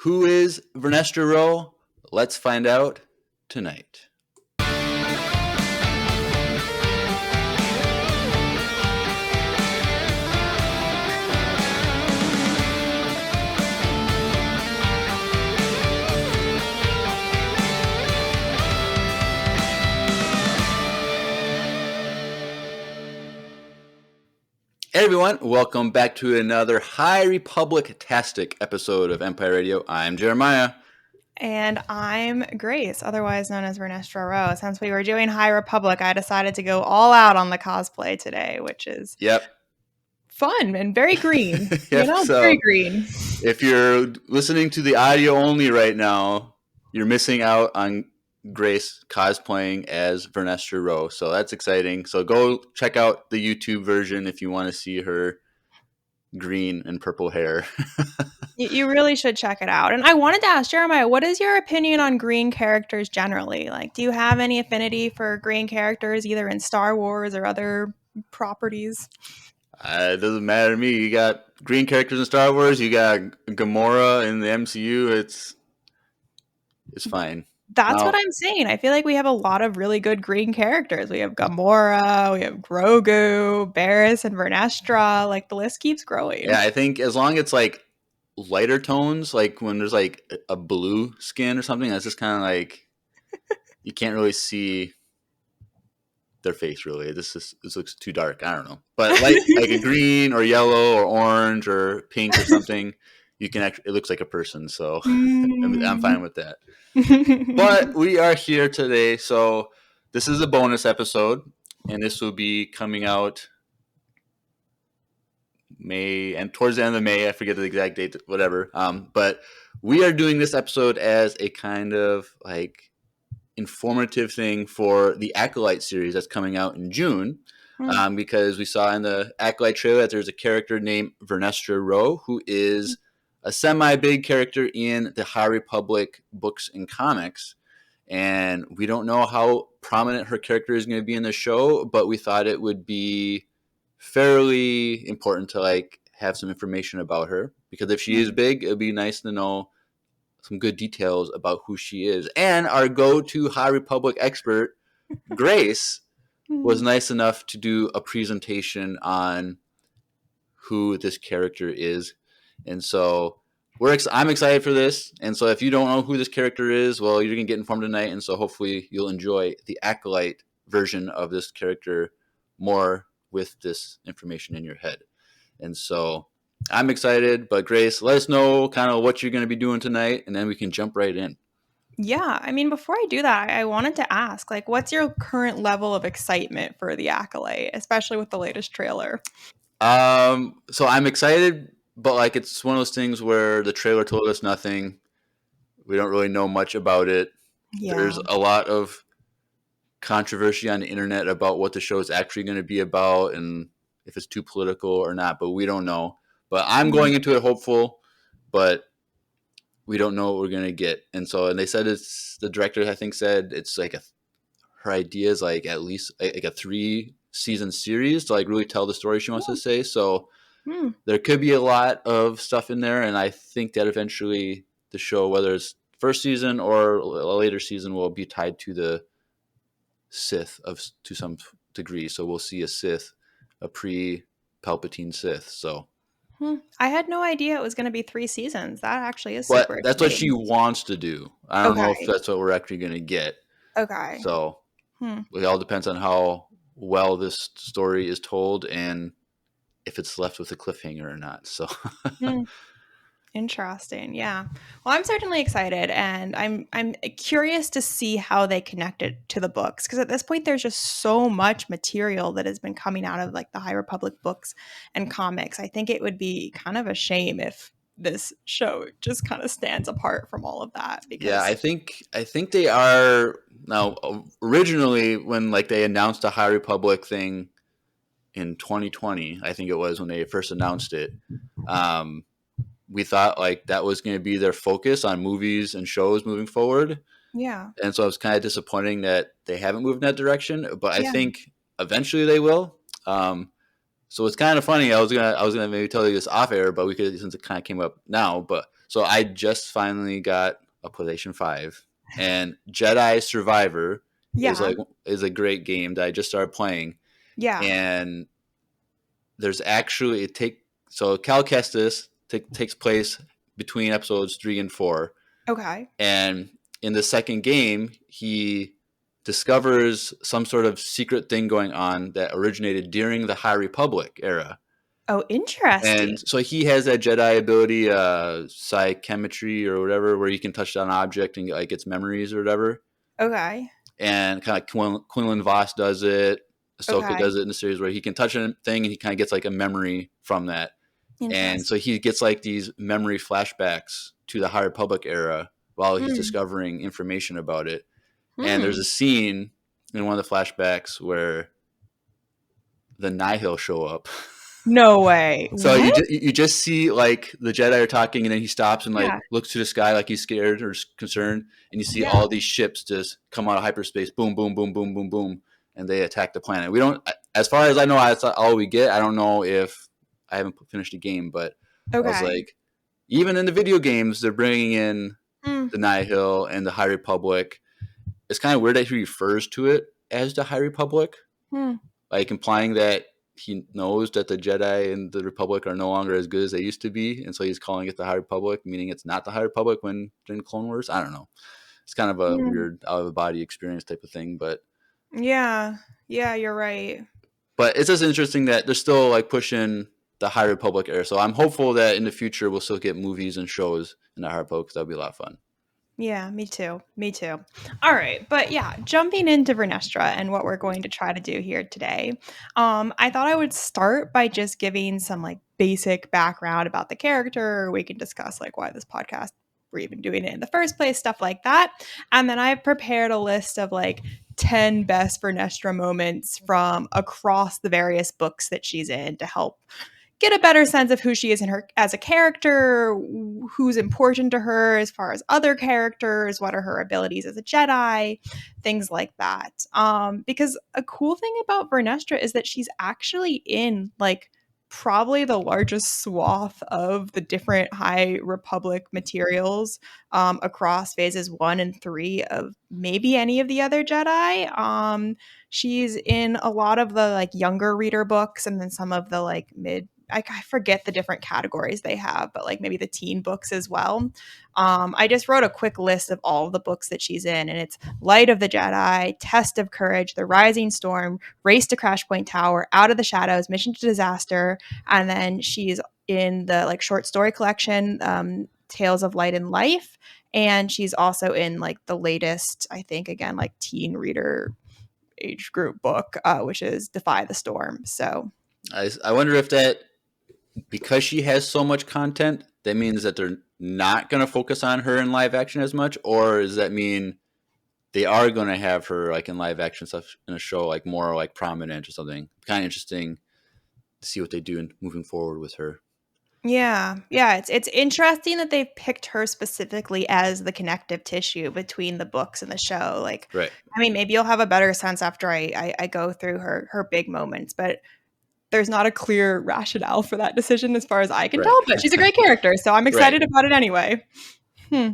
Who is Vernestra Rwoh? Let's find out tonight. Hey everyone, welcome back to another High Republic-tastic episode of Empire Radio. I'm Jeremiah. And I'm Grace, otherwise known as Vernestra Rwoh. Since we were doing High Republic, I decided to go all out on the cosplay today, which is fun and very green. Very green. If you're listening to the audio only right now, you're missing out on Grace cosplaying as Vernestra Rwoh. So that's exciting. So go check out the YouTube version if you want to see her green and purple hair. You really should check it out. And I wanted to ask Jeremiah, what is your opinion on green characters generally? Like, do you have any affinity for green characters either in Star Wars or other properties? It doesn't matter to me. You got green characters in Star Wars. You got Gamora in the MCU. It's fine. That's what I'm saying. I feel like we have a lot of really good green characters. We have Gamora, we have Grogu, Barriss, and Vernestra. Like, the list keeps growing. Yeah, I think as long as it's like lighter tones, like when there's like a blue skin or something, that's just kind of like you can't really see their face really. This looks too dark. I don't know, but like a green or yellow or orange or pink or something, you can actually, it looks like a person. So I'm fine with that. But we are here today, so this is a bonus episode, and this will be coming out May and towards the end of May. I forget the exact date, whatever. But we are doing this episode as a kind of like informative thing for the Acolyte series that's coming out in June. Because we saw in the Acolyte trailer that there's a character named Vernestra Rwoh who is a semi-big character in the High Republic books and comics. And we don't know how prominent her character is going to be in the show, but we thought it would be fairly important to like have some information about her, because if she is big, it'd be nice to know some good details about who she is. And our go-to High Republic expert, Grace, was nice enough to do a presentation on who this character is. And so I'm excited for this. And so if you don't know who this character is, well, you're going to get informed tonight. And so hopefully you'll enjoy the Acolyte version of this character more with this information in your head. And so I'm excited. But Grace, let us know kind of what you're going to be doing tonight, and then we can jump right in. Yeah, I mean, before I do that, I wanted to ask, like, what's your current level of excitement for the Acolyte, especially with the latest trailer? So I'm excited, but like it's one of those things where the trailer told us nothing. We don't really know much about it. Yeah. There's a lot of controversy on the internet about what the show is actually going to be about and if it's too political or not, but we don't know. But I'm going into it hopeful, but we don't know what we're going to get. And they said the director, I think, said it's like her idea is like at least like a 3-season series to like really tell the story she wants to say. So there could be a lot of stuff in there. And I think that eventually the show, whether it's first season or a later season, will be tied to the Sith to some degree. So we'll see a Sith, a pre-Palpatine Sith. So I had no idea it was going to be 3 seasons. That actually is super exciting. That's what she wants to do. I don't know if that's what we're actually going to get. Okay. So it all depends on how well this story is told and if it's left with a cliffhanger or not. So Interesting. Yeah. Well, I'm certainly excited, and I'm curious to see how they connect it to the books, because at this point there's just so much material that has been coming out of like the High Republic books and comics. I think it would be kind of a shame if this show just kind of stands apart from all of that. Yeah, I think they are now. Originally, when like they announced the High Republic thing in 2020, I think it was when they first announced it. We thought like that was going to be their focus on movies and shows moving forward. Yeah. And so it's kind of disappointing that they haven't moved in that direction, but I think eventually they will. So it's kind of funny. I was gonna maybe tell you this off air, but we could, since it kind of came up now. But So I just finally got a PlayStation 5, and Jedi Survivor Yeah. is a great game that I just started playing. Yeah. And there's actually so Cal Kestis takes place between episodes 3 and 4, Okay. and in the second game he discovers some sort of secret thing going on that originated during the High Republic era. Oh, interesting. And so he has that Jedi ability, psychometry or whatever, where you can touch down an object and like its memories or whatever. Okay. And kind of like Quinlan Voss does it. Ahsoka Okay. does it in the series where he can touch a thing and he kind of gets like a memory from that. And so Interesting. he gets like these memory flashbacks to the High Republic era while he's Hmm. discovering information about it. And there's Hmm. a scene in one of the flashbacks where the Nihil show up. No way. So What? you just see like the Jedi are talking, and then he stops and like Yeah. looks to the sky like he's scared or concerned, and you see Yeah. all these ships just come out of hyperspace, boom, boom, boom, boom, boom, boom, and they attack the planet. We don't, as far as I know, that's all we get. I don't know if I haven't finished the game, but I was Okay. like, even in the video games, they're bringing in Hmm. the Nihil and the High Republic. It's kind of weird that he refers to it as the High Republic, Hmm. like implying that he knows that the Jedi and the Republic are no longer as good as they used to be, and so he's calling it the High Republic, meaning it's not the High Republic when in Clone Wars. I don't know. It's kind of a Hmm. weird out of the body experience type of thing, Yeah. Yeah, you're right. but it's just interesting that they're still like pushing the High Republic era. So I'm hopeful that in the future we'll still get movies and shows in the High Republic because that'll be a lot of fun. Yeah, me too. Me too. All right. But yeah, jumping into Vernestra and what we're going to try to do here today. I thought I would start by just giving some like basic background about the character. We can discuss like why this podcast we're even doing it in the first place, stuff like that. And then I've prepared a list of like 10 best Vernestra moments from across the various books that she's in to help get a better sense of who she is in her as a character, who's important to her as far as other characters, what are her abilities as a Jedi, things like that. Because a cool thing about Vernestra is that she's actually in like probably the largest swath of the different High Republic materials across phases 1 and 3 of maybe any of the other Jedi. She's in a lot of the like younger reader books and then some of the like I forget the different categories they have, but like maybe the teen books as well. I just wrote a quick list of all of the books that she's in, and it's Light of the Jedi, Test of Courage, The Rising Storm, Race to Crash Point Tower, Out of the Shadows, Mission to Disaster, and then she's in the like short story collection, Tales of Light and Life, and she's also in like the latest, I think, again, like teen reader age group book, which is Defy the Storm. So I wonder if that, because she has so much content, that means that they're not going to focus on her in live action as much, or does that mean they are going to have her like in live action stuff in a show like more like prominent or something? Kind of interesting to see what they do in moving forward with her. yeah, it's interesting that they've picked her specifically as the connective tissue between the books and the show. Like, Right. I mean, maybe you'll have a better sense after I go through her big moments, but there's not a clear rationale for that decision as far as I can Right. tell. But she's a great character, so I'm Right. excited about it anyway. Hmm.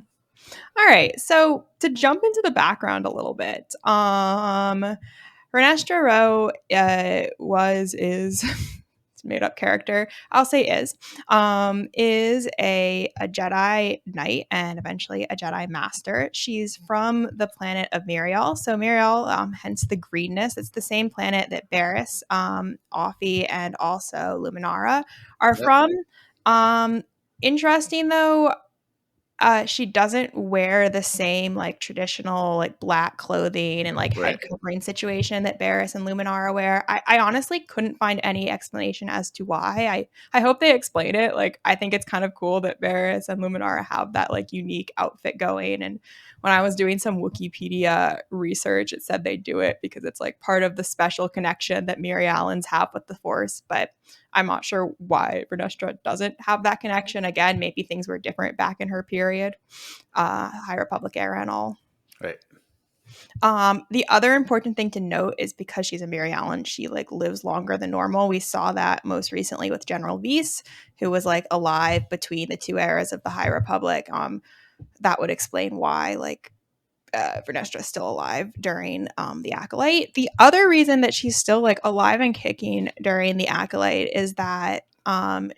All right, so to jump into the background a little bit, Vernestra Rwoh is made up character. I'll say is a Jedi Knight and eventually a Jedi Master. She's from the planet of Miriel. So Miriel, hence the greenness. It's the same planet that Barriss, Offie, and also Luminara are Yep. from. Interesting though, she doesn't wear the same like traditional like black clothing and like head Right. covering situation that Barriss and Luminara wear. I honestly couldn't find any explanation as to why. I hope they explain it. Like I think it's kind of cool that Barriss and Luminara have that like unique outfit going. And when I was doing some Wikipedia research, it said they do it because it's like part of the special connection that Mirialans have with the Force. But I'm not sure why Vernestra doesn't have that connection. Again, maybe things were different back in her period, High Republic era and all. Right. The other important thing to note is because she's a Mary Allen, she like lives longer than normal. We saw that most recently with General Weiss, who was like alive between the two eras of the High Republic. That would explain why like Vernestra is still alive during the Acolyte. The other reason that she's still like alive and kicking during the Acolyte is that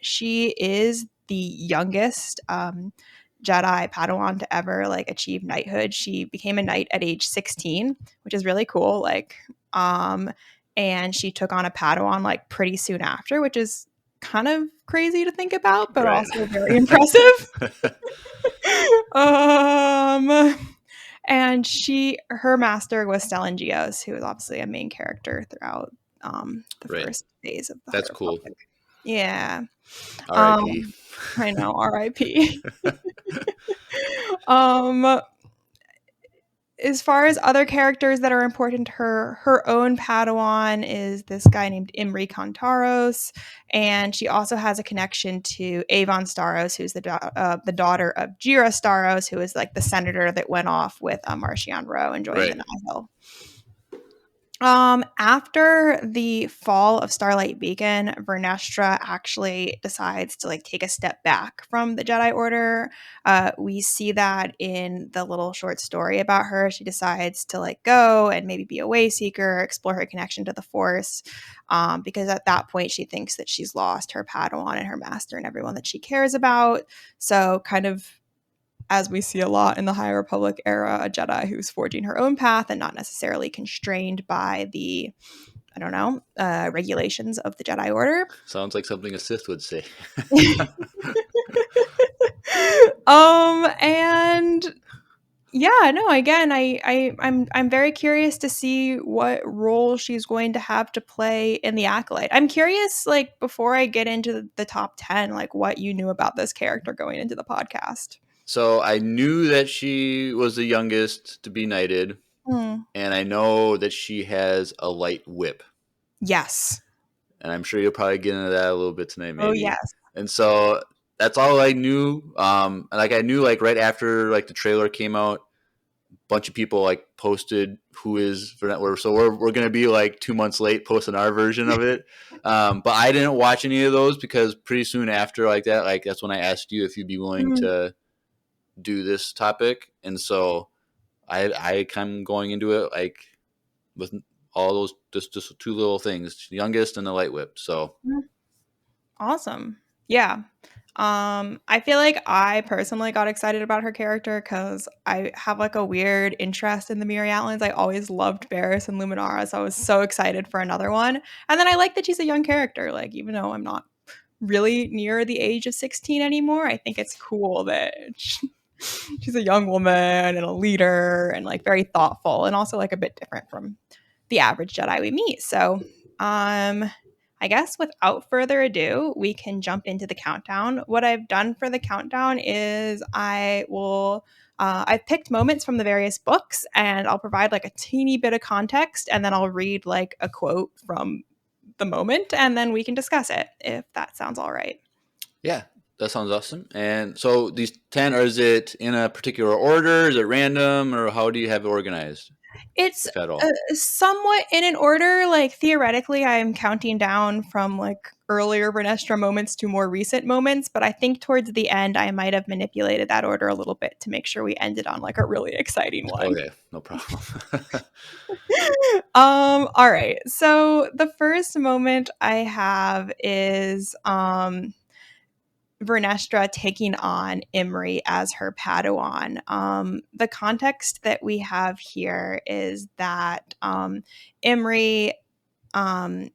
she is the youngest Jedi Padawan to ever like achieve knighthood. She became a knight at age 16, which is really cool. Like, and she took on a Padawan like pretty soon after, which is kind of crazy to think about, but Right. also very impressive. um and her master was Stellan Gios, who was obviously a main character throughout the Right. first phase of the High That's cool. Republic. Yeah. R.I.P. I know, R.I.P. um as far as other characters that are important to her, her own Padawan is this guy named Imri Kantaros, and she also has a connection to Avon Staros, who's the daughter of Jira Staros, who is like the senator that went off with Marchion Rwoh and joined the Right. Nihil. After the fall of Starlight Beacon, Vernestra actually decides to like take a step back from the Jedi Order. We see that in the little short story about her. She decides to like go and maybe be a way seeker, explore her connection to the Force, because at that point she thinks that she's lost her Padawan and her master and everyone that she cares about. So kind of as we see a lot in the High Republic era, a Jedi who's forging her own path and not necessarily constrained by the, I don't know, regulations of the Jedi Order. Sounds like something a Sith would say. And yeah, no, again, I'm very curious to see what role she's going to have to play in the Acolyte. I'm curious, like, before I get into the top 10, like what you knew about this character going into the podcast. So I knew that she was the youngest to be knighted, and I know that she has a light whip. Yes. And I'm sure you'll probably get into that a little bit tonight, maybe. Oh, yes. And so that's all I knew. And like I knew, like right after like the trailer came out, a bunch of people like posted who is Vernestra. So we're gonna be like 2 months late posting our version of it. But I didn't watch any of those because pretty soon after like that, like that's when I asked you if you'd be willing to do this topic, and so I kind of going into it like with all those just two little things, the youngest and the light whip. So Awesome. Yeah. I feel like I personally got excited about her character because I have like a weird interest in the Miri Atlands. I always loved Barriss and Luminara, so I was so excited for another one. And then I like that she's a young character. Like, even though I'm not really near the age of 16 anymore, I think it's cool that she's a young woman and a leader and like very thoughtful and also like a bit different from the average Jedi we meet. So, I guess without further ado, we can jump into the countdown. What I've done for the countdown is I've picked moments from the various books and I'll provide like a teeny bit of context and then I'll read like a quote from the moment and then we can discuss it if that sounds all right. yeah, that sounds awesome. And so these 10, or is it in a particular order? Is it random, or how do you have it organized? It's If at all. somewhat in an order. Like theoretically, I'm counting down from like earlier Vernestra moments to more recent moments, but I think towards the end, I might have manipulated that order a little bit to make sure we ended on like a really exciting one. Okay, no problem. All right. So the first moment I have is Vernestra taking on Imri as her Padawan. The context that we have here is that Imri, um,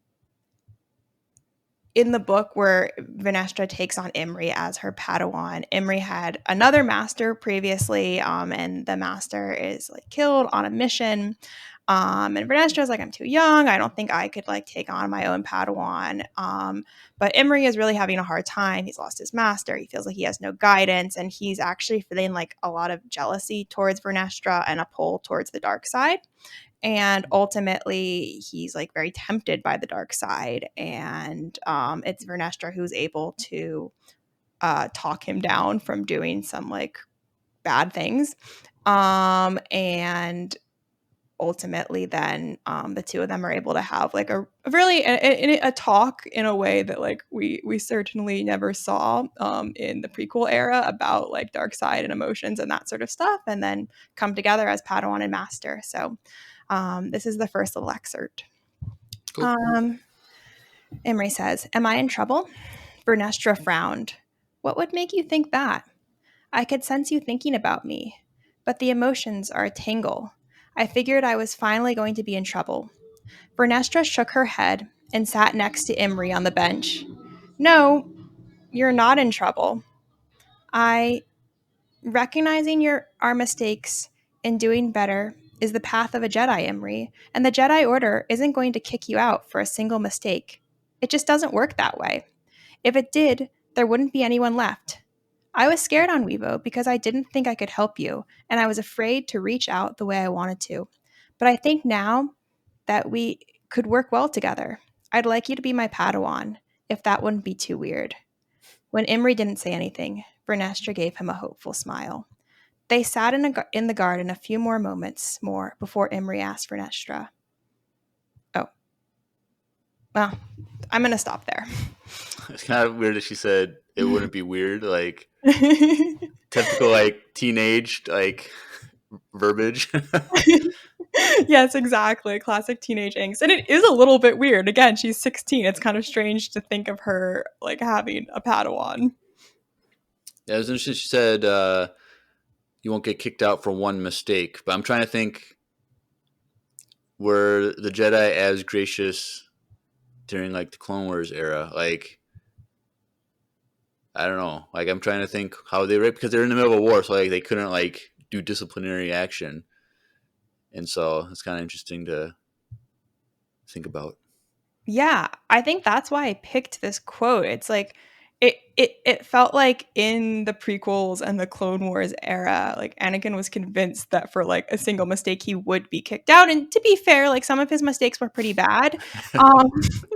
in the book where Vernestra takes on Imri as her Padawan, Imri had another master previously, and the master is like killed on a mission. And Vernestra is like, I'm too young. I don't think I could like take on my own Padawan. But Imri is really having a hard time. He's lost his master. He feels like he has no guidance, and he's actually feeling like a lot of jealousy towards Vernestra and a pull towards the dark side. And ultimately he's like very tempted by the dark side, and it's Vernestra who's able to talk him down from doing some like bad things, and ultimately then the two of them are able to have like a really a talk in a way that like we certainly never saw in the prequel era about like dark side and emotions and that sort of stuff, and then come together as Padawan and Master. So this is the first little excerpt. Cool. Imri says, "Am I in trouble?" Vernestra frowned. "What would make you think that? I could sense you thinking about me, but the emotions are a tangle. I figured I was finally going to be in trouble." Vernestra shook her head and sat next to Imri on the bench. "No, you're not in trouble. I recognizing our mistakes and doing better is the path of a Jedi, Imri, and the Jedi Order isn't going to kick you out for a single mistake. It just doesn't work that way. If it did, there wouldn't be anyone left. I was scared on Rwoh because I didn't think I could help you, and I was afraid to reach out the way I wanted to. But I think now that we could work well together, I'd like you to be my Padawan, if that wouldn't be too weird." When Imri didn't say anything, Vernestra gave him a hopeful smile. They sat in the garden a few more moments more before Imri asked Vernestra, "Oh, well, I'm going to stop there." It's kind of weird that she said it wouldn't be weird, like typical like teenage like verbiage. Yes, exactly. Classic teenage angst. And it is a little bit weird. Again, she's 16. It's kind of strange to think of her like having a Padawan. Yeah, it was interesting. She said you won't get kicked out for one mistake, but I'm trying to think, were the Jedi as gracious during like the Clone Wars era? Like, I don't know. Like, I'm trying to think how they were, because they're in the middle of a war, so like they couldn't like do disciplinary action, and so it's kind of interesting to think about. Yeah, I think that's why I picked this quote. It's like it felt like in the prequels and the Clone Wars era, like Anakin was convinced that for like a single mistake he would be kicked out. And to be fair, like some of his mistakes were pretty bad. Um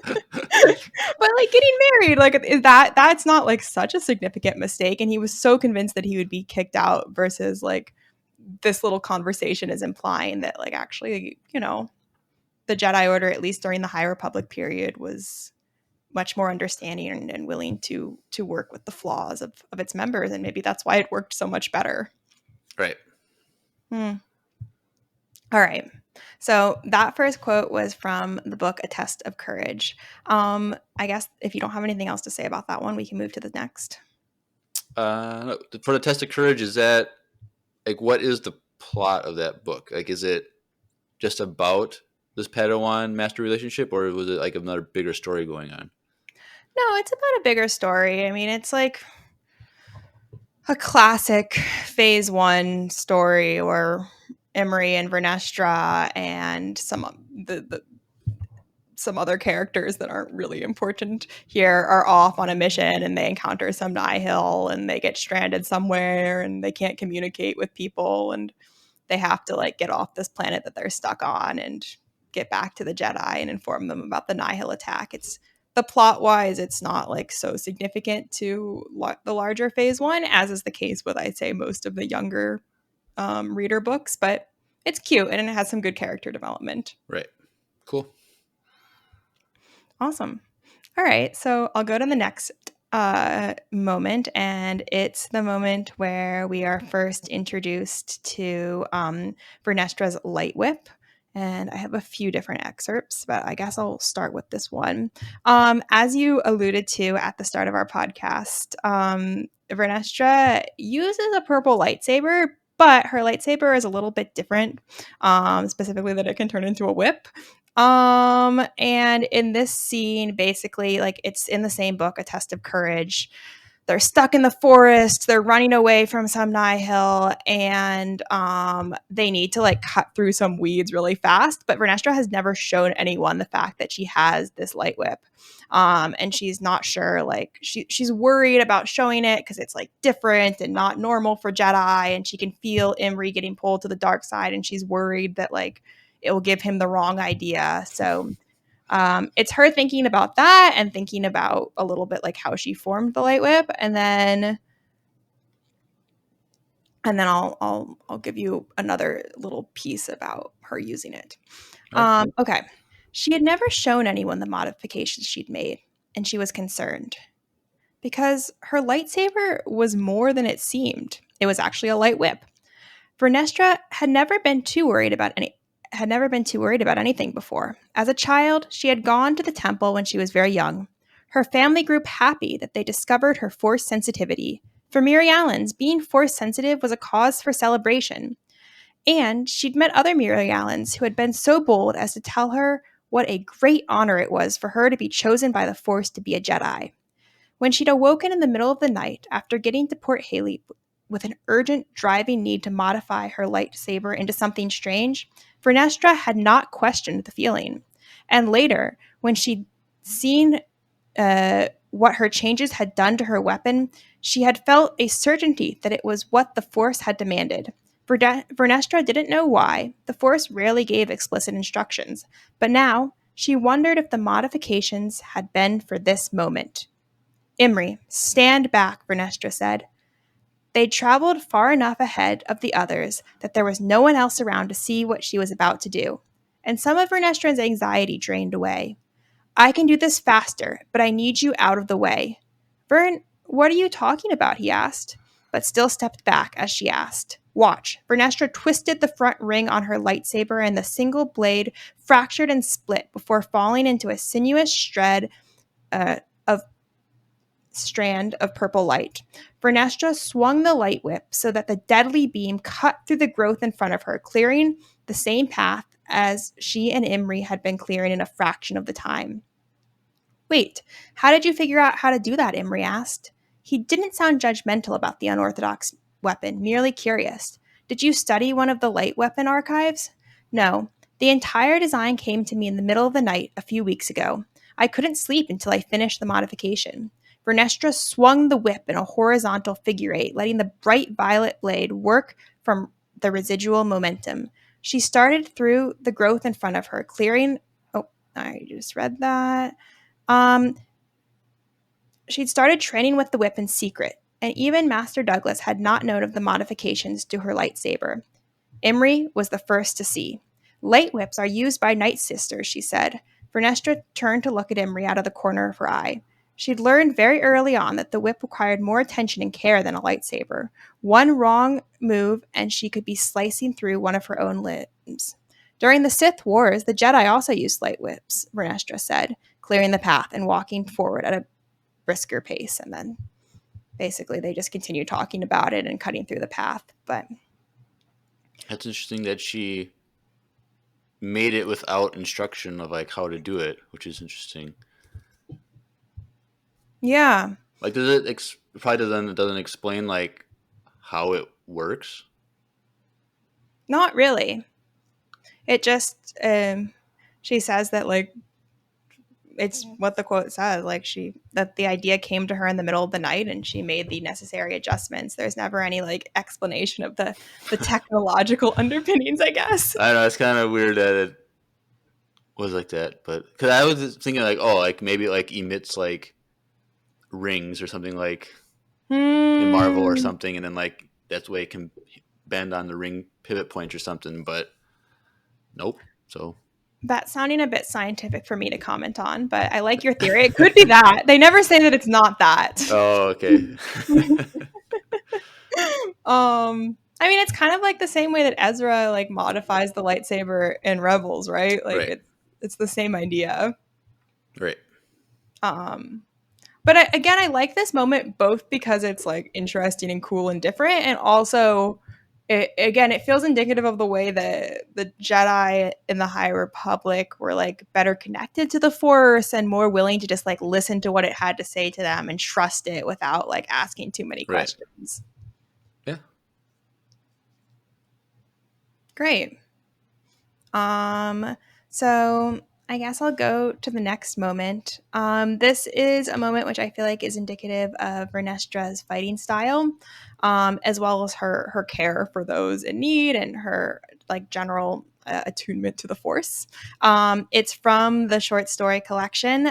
but like getting married, like is that's not like such a significant mistake. And he was so convinced that he would be kicked out versus like this little conversation is implying that like actually, the Jedi Order, at least during the High Republic period, was much more understanding and willing to work with the flaws of its members, and maybe that's why it worked so much better. Right. All right. So that first quote was from the book A Test of Courage. I guess if you don't have anything else to say about that one, we can move to the next. For the Test of Courage, is that like what is the plot of that book? Like, is it just about this Padawan master relationship, or was it like another bigger story going on? No, it's about a bigger story. I mean, it's like a classic phase one story where Emery and Vernestra and some other characters that aren't really important here are off on a mission, and they encounter some nihil and they get stranded somewhere and they can't communicate with people, and they have to like get off this planet that they're stuck on and get back to the Jedi and inform them about the nihil attack. It's the plot wise, it's not like so significant to the larger phase one, as is the case with, I'd say, most of the younger reader books, but it's cute and it has some good character development. Right. Cool. Awesome. All right, so I'll go to the next moment, and it's the moment where we are first introduced to Vernestra's light whip. And I have a few different excerpts, but I guess I'll start with this one. As you alluded to at the start of our podcast, Vernestra uses a purple lightsaber, but her lightsaber is a little bit different, specifically that it can turn into a whip. And in this scene, basically, like it's in the same book, A Test of Courage. They're stuck in the forest. They're running away from some nihil, and they need to like cut through some weeds really fast. But Vernestra has never shown anyone the fact that she has this light whip, and she's not sure. Like she's worried about showing it because it's like different and not normal for Jedi, and she can feel Imri getting pulled to the dark side, and she's worried that like it will give him the wrong idea. So it's her thinking about that and thinking about a little bit like how she formed the light whip. And then and then I'll give you another little piece about her using it. All right. Okay. She had never shown anyone the modifications she'd made, and she was concerned because her lightsaber was more than it seemed. It was actually a light whip. Vernestra had never been too worried about anything before. As a child, she had gone to the temple when she was very young. Her family grew happy that they discovered her force sensitivity. For Miri Allens, being force sensitive was a cause for celebration. And she'd met other Miri Allens who had been so bold as to tell her what a great honor it was for her to be chosen by the Force to be a Jedi. When she'd awoken in the middle of the night after getting to Port Haley with an urgent driving need to modify her lightsaber into something strange, Vernestra had not questioned the feeling. And later, when she'd seen what her changes had done to her weapon, she had felt a certainty that it was what the Force had demanded. Vernestra didn't know why. The Force rarely gave explicit instructions, but now she wondered if the modifications had been for this moment. Imri, stand back, Vernestra said. They'd traveled far enough ahead of the others that there was no one else around to see what she was about to do, and some of Vernestra's anxiety drained away. I can do this faster, but I need you out of the way. Vern, what are you talking about? He asked, but still stepped back as she asked. Watch. Vernestra twisted the front ring on her lightsaber, and the single blade fractured and split before falling into a sinuous of strand of purple light. Vernestra swung the light whip so that the deadly beam cut through the growth in front of her, clearing the same path as she and Imri had been clearing in a fraction of the time. Wait, how did you figure out how to do that? Imri asked. He didn't sound judgmental about the unorthodox weapon, merely curious. Did you study one of the light weapon archives? No. The entire design came to me in the middle of the night a few weeks ago. I couldn't sleep until I finished the modification. Vernestra swung the whip in a horizontal figure eight, letting the bright violet blade work from the residual momentum. She started through the growth in front of her, clearing. Oh, I just read that. Um, she'd started training with the whip in secret, and even Master Douglas had not known of the modifications to her lightsaber. Imri was the first to see. Light whips are used by Night Sisters, she said. Vernestra turned to look at Imri out of the corner of her eye. She'd learned very early on that the whip required more attention and care than a lightsaber. One wrong move, and she could be slicing through one of her own limbs. During the Sith Wars, the Jedi also used light whips, Vernestra said, clearing the path and walking forward at a brisker pace. And then basically they just continue talking about it and cutting through the path. But That's interesting that she made it without instruction of like how to do it, which is interesting. yeah, Like, does it probably doesn't explain like how it works? not really. It just she says that like it's what the quote says, like that the idea came to her in the middle of the night and she made the necessary adjustments. There's never any like explanation of the technological underpinnings, I guess. I don't know. It's kind of weird that it was like that, but because I was thinking like, oh, like maybe it like emits like rings or something like in Marvel or something, and then like that's the way it can bend on the ring pivot point or something. But nope. So That's sounding a bit scientific for me to comment on, but I like your theory. It could be that. They never say that it's not that. oh, okay. I mean, it's kind of like the same way that Ezra like modifies the lightsaber in Rebels, right? Like Right. it's the same idea. Right. Um, but again, I like this moment both because it's like interesting and cool and different, and also it feels indicative of the way that the Jedi in the High Republic were like better connected to the Force and more willing to just like listen to what it had to say to them and trust it without like asking too many Right. questions. Yeah. Great. So I guess I'll go to the next moment. This is a moment which I feel like is indicative of Vernestra's fighting style, as well as her care for those in need and her like general attunement to the Force. It's from the short story collection.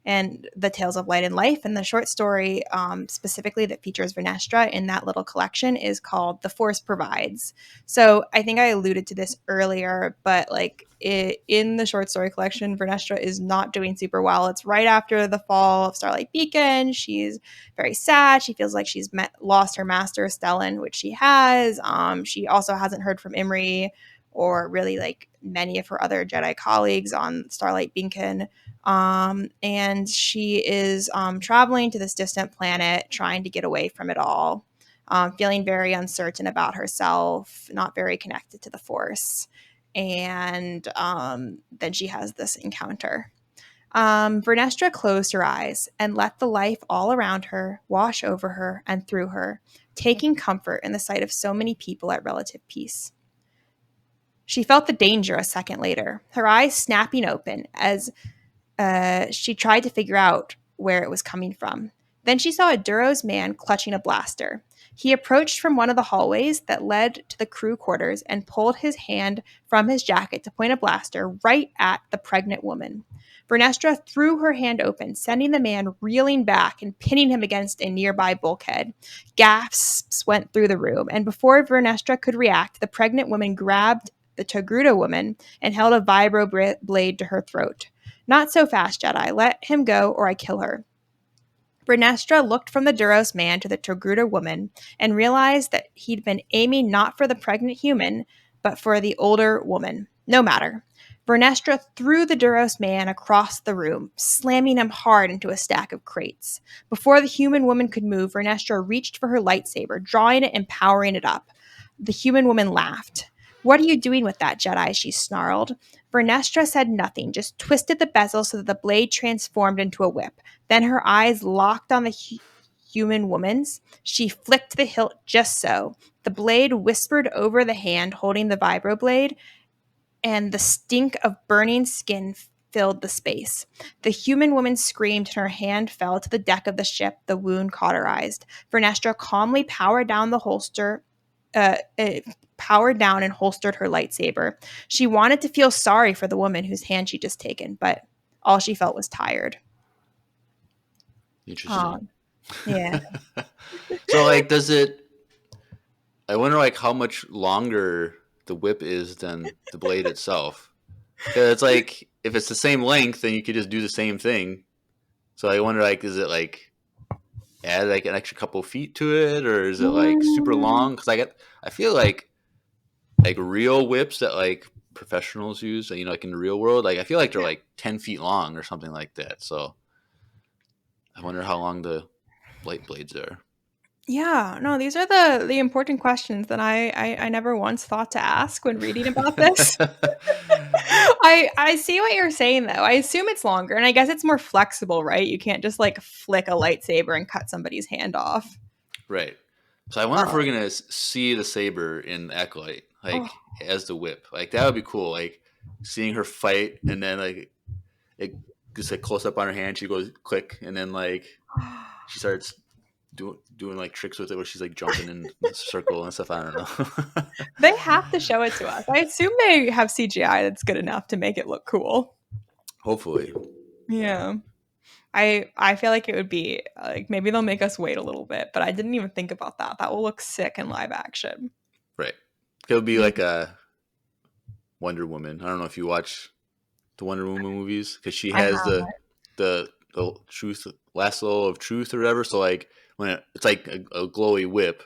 and the Tales of Light and Life. And the short story specifically that features Vernestra in that little collection is called The Force Provides. So I think I alluded to this earlier, but like in the short story collection, Vernestra is not doing super well. It's right after the fall of Starlight Beacon. She's very sad. She feels like she's lost her master, Stellan, which she has. She also hasn't heard from Imri or really like many of her other Jedi colleagues on Starlight Beacon. And she is traveling to this distant planet, trying to get away from it all, feeling very uncertain about herself, not very connected to the Force. And then she has this encounter. Vernestra closed her eyes and let the life all around her wash over her and through her, taking comfort in the sight of so many people at relative peace. She felt the danger a second later, her eyes snapping open as she tried to figure out where it was coming from. Then she saw a Duros man clutching a blaster. He approached from one of the hallways that led to the crew quarters and pulled his hand from his jacket to point a blaster right at the pregnant woman. Vernestra threw her hand open, sending the man reeling back and pinning him against a nearby bulkhead. Gasps went through the room, and before Vernestra could react, the pregnant woman grabbed the Togruta woman and held a vibro blade to her throat. Not so fast, Jedi. Let him go or I kill her. Vernestra looked from the Duros man to the Togruta woman and realized that he'd been aiming not for the pregnant human, but for the older woman. No matter. Vernestra threw the Duros man across the room, slamming him hard into a stack of crates. Before the human woman could move, Vernestra reached for her lightsaber, drawing it and powering it up. The human woman laughed. "What are you doing with that, Jedi?" she snarled. Vernestra said nothing, just twisted the bezel so that the blade transformed into a whip. Then her eyes locked on the human woman's. She flicked the hilt just so. The blade whispered over the hand holding the vibroblade, and the stink of burning skin filled the space. The human woman screamed and her hand fell to the deck of the ship, the wound cauterized. Vernestra calmly powered down the holster. Powered down and holstered her lightsaber. She wanted to feel sorry for the woman whose hand she'd just taken, but all she felt was tired. Interesting. Yeah. So, like, does it? I wonder, like, how much longer the whip is than the blade itself. Because it's like, if it's the same length, then you could just do the same thing. So I wonder, like, is it like add like an extra couple feet to it, or is it like super long? Because I feel like real whips that like professionals use, you know, like in the real world, like I feel like they're like 10 feet long or something like that. So I wonder how long the light blades are. Yeah, no, these are the important questions that I never once thought to ask when reading about this. I see what you're saying though. I assume it's longer, and I guess it's more flexible, right? You can't just like flick a lightsaber and cut somebody's hand off. Right. So I wonder if we're gonna see the saber in Acolyte, like as the whip. Like that would be cool. Like seeing her fight, and then like it just like close up on her hand. She goes click, and then like she starts doing like tricks with it, where she's like jumping in the circle and stuff. I don't know. They have to show it to us. I assume they have CGI that's good enough to make it look cool. Hopefully. Yeah. I feel like it would be like maybe they'll make us wait a little bit, but I didn't even think about that. That will look sick in live action. Right. It'll be like a Wonder Woman. I don't know if you watch the Wonder Woman movies, because she has the truth lasso of truth or whatever. So like when it's like a glowy whip,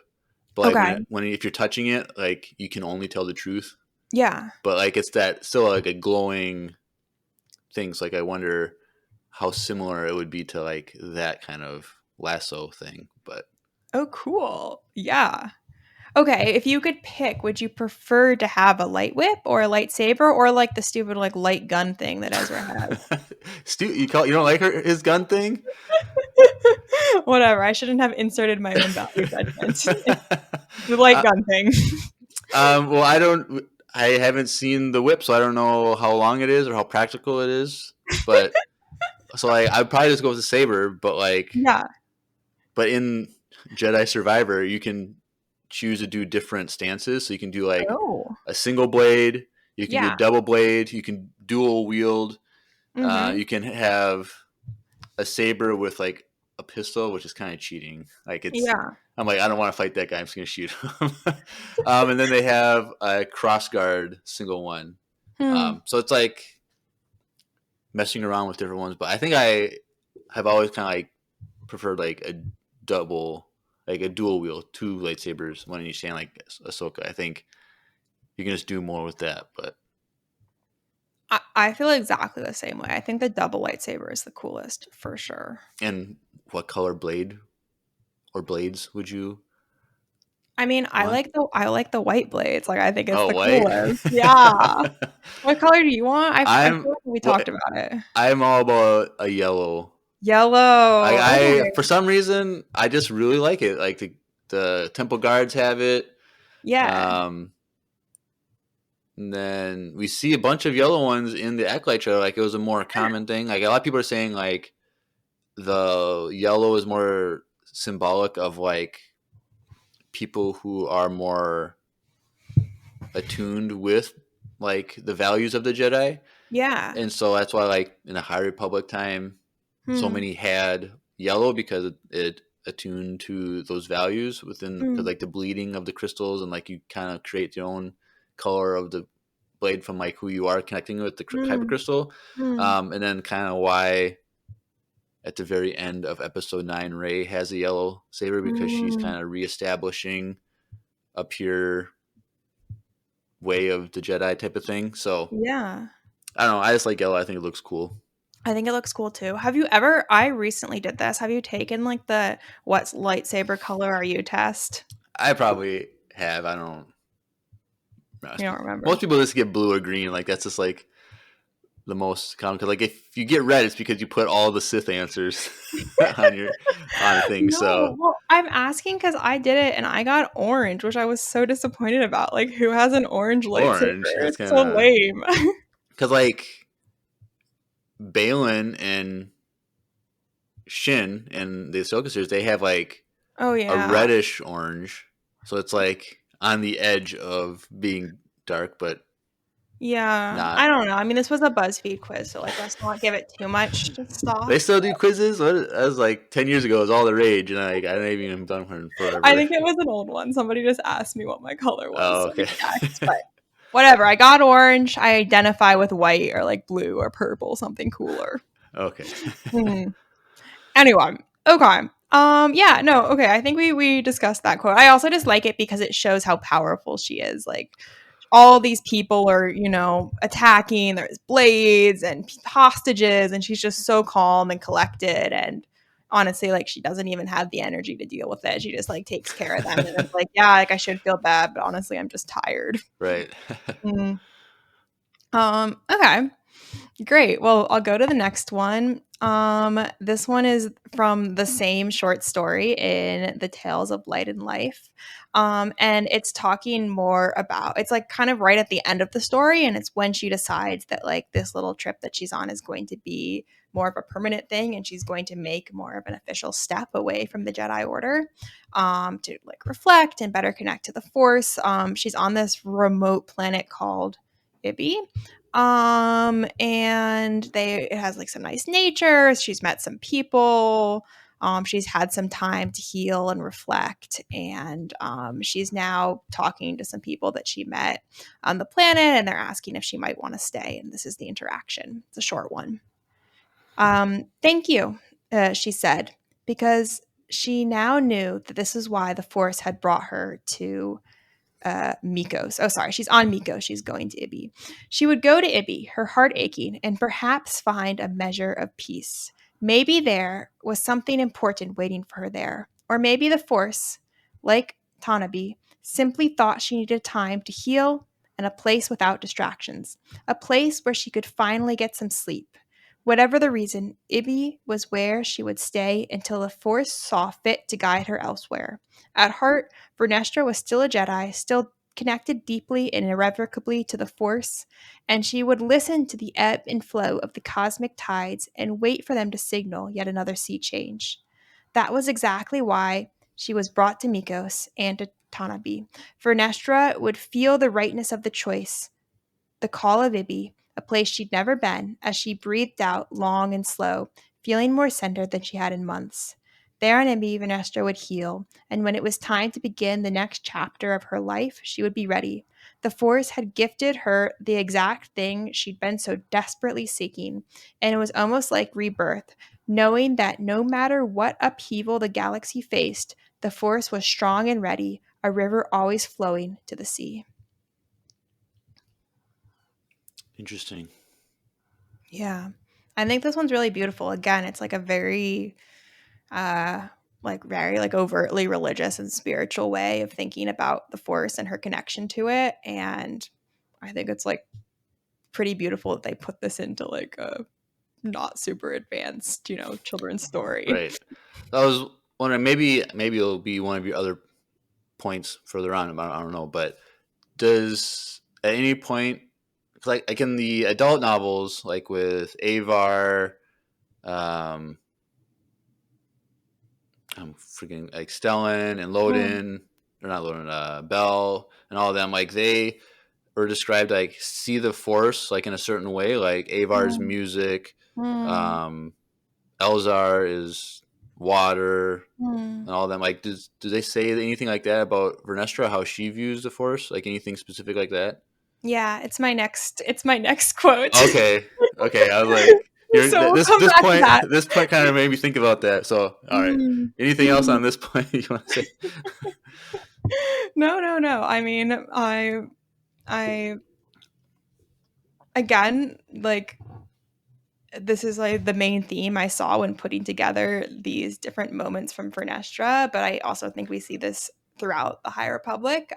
but like when if you're touching it, like you can only tell the truth. Yeah. But like it's that still like a glowing thing. So like I wonder how similar it would be to like that kind of lasso thing. But oh, cool. Yeah. Okay, if you could pick, would you prefer to have a light whip or a lightsaber, or like the stupid like light gun thing that Ezra has? You don't like his gun thing? Whatever. I shouldn't have inserted my own value judgment. The light gun thing. Well, I haven't seen the whip, so I don't know how long it is or how practical it is. But so like I'd probably just go with the saber, but like But in Jedi Survivor, you can choose to do different stances. So you can do like a single blade, you can do double blade, you can dual wield, you can have a saber with like a pistol, which is kind of cheating. Like it's, Yeah. I'm like, I don't want to fight that guy. I'm just gonna shoot him. And then they have a crossguard single one. Hmm. So it's like messing around with different ones. But I think I have always kind of like preferred like a double, like a dual wield, two lightsabers, one in each hand, like Ahsoka. I think you can just do more with that. But I feel exactly the same way. I think the double lightsaber is the coolest for sure. and what color blade or blades would you I mean, want? I like the white blades. Like I think it's Oh, the white. coolest. Yeah. What color do you want? I I'm feel like we talked what about it. I'm all about a yellow. Yellow. I Okay. for some reason I just really like it. Like the temple guards have it. Yeah. Um, and then we see a bunch of yellow ones in the Acolyte trailer. Like it was a more common thing. Like a lot of people are saying like the yellow is more symbolic of like people who are more attuned with like the values of the Jedi. Yeah. And so that's why like in the High Republic time so Hmm. many had yellow because it attuned to those values within because Hmm. like the bleeding of the crystals and like you kind of create your own color of the blade from like who you are connecting with the Hmm. hypercrystal. Hmm. And then kind of why at the very end of episode 9 Rey has a yellow saber because she's Hmm. kind of reestablishing a pure way of the Jedi type of thing. So Yeah. I don't know, I just like yellow. I think it looks cool. I think it looks cool too. Have you ever I recently did this. Have you taken like the what's lightsaber color are you test? I probably have. I don't. You don't remember. Most people just get blue or green. Like that's just like the most common. Cause like if you get red, it's because you put all the Sith answers on your on a thing. No, So well, I'm asking because I did it and I got orange, which I was so disappointed about. Like, who has an orange lightsaber? orange. That's It's kind so of lame. because like Balin and Shin and the Ahsoka sisters, they have like Oh a yeah. reddish orange. So it's like on the edge of being dark, but Yeah. I not. don't know. I mean, this was a BuzzFeed quiz, so like let's not give it too much They stock. still do quizzes. What? That was like 10 years ago. It was all the rage, and I haven't even done one in I forever. think it was an old one. Somebody just asked me what my color was, Oh, so I okay. guessed, but whatever. I got orange. I identify with white or like blue or purple, something cooler. Okay. Hmm. Anyway, okay. Yeah, no, okay. I think we discussed that quote. I also just like it because it shows how powerful she is. Like all these people are, attacking. There's blades and hostages, and she's just so calm and collected. And honestly, like she doesn't even have the energy to deal with it. She just like takes care of them, and it's like, yeah, like I should feel bad, but honestly, I'm just tired. Right. Mm. Okay. Great. Well, I'll go to the next one. This one is from the same short story in The Tales of Light and Life. And it's talking more about it's like kind of right at the end of the story, and it's when she decides that like this little trip that she's on is going to be more of a permanent thing and she's going to make more of an official step away from the Jedi Order to like reflect and better connect to the Force. She's on this remote planet called Ibby, and it has like some nice nature. She's met some people. She's had some time to heal and reflect, and she's now talking to some people that she met on the planet, and they're asking if she might want to stay. And this is the interaction. It's a short one. Thank you, she said, because she now knew that this is why the Force had brought her to Mikos. Oh, sorry, she's on Mikos. She's going to Ibby. She would go to Ibby, her heart aching, and perhaps find a measure of peace. Maybe there was something important waiting for her there. Or maybe the Force, like Tanabe, simply thought she needed time to heal and a place without distractions, a place where she could finally get some sleep. Whatever the reason, Ibby was where she would stay until the Force saw fit to guide her elsewhere. At heart, Vernestra was still a Jedi, still connected deeply and irrevocably to the Force, and she would listen to the ebb and flow of the cosmic tides and wait for them to signal yet another sea change. That was exactly why she was brought to Mikos and to Tanabe. Vernestra would feel the rightness of the choice, the call of Ibby, a place she'd never been, as she breathed out long and slow, feeling more centered than she had in months. There on Imbi, Vernestra would heal, and when it was time to begin the next chapter of her life, she would be ready. The Force had gifted her the exact thing she'd been so desperately seeking, and it was almost like rebirth, knowing that no matter what upheaval the galaxy faced, the Force was strong and ready, a river always flowing to the sea. Interesting. Yeah. I think this one's really beautiful. Again, it's like a very very like overtly religious and spiritual way of thinking about the Force and her connection to it. And I think it's like pretty beautiful that they put this into like a not super advanced, children's story. Right. I was wondering, maybe it'll be one of your other points further on. I don't know, but does at any point, like in the adult novels, like with Avar, um, I'm freaking like Stellan and Mm, Loden, or not Loden, Bell, and all of them, like they were described like see the Force like in a certain way, like Avar's mm, music, mm, um, Elzar is water, mm. and all of them. Like, do they say anything like that about Vernestra? How she views the Force? Like anything specific like that? Yeah, it's my next quote. Okay, okay. I was like, So we'll this come back to that. this point kind of made me think about that. So, all right. Mm, Anything else mm. on this point you want to say? No, no, no. I mean, I again, like this is like the main theme I saw when putting together these different moments from Vernestra, but I also think we see this throughout the High Republic.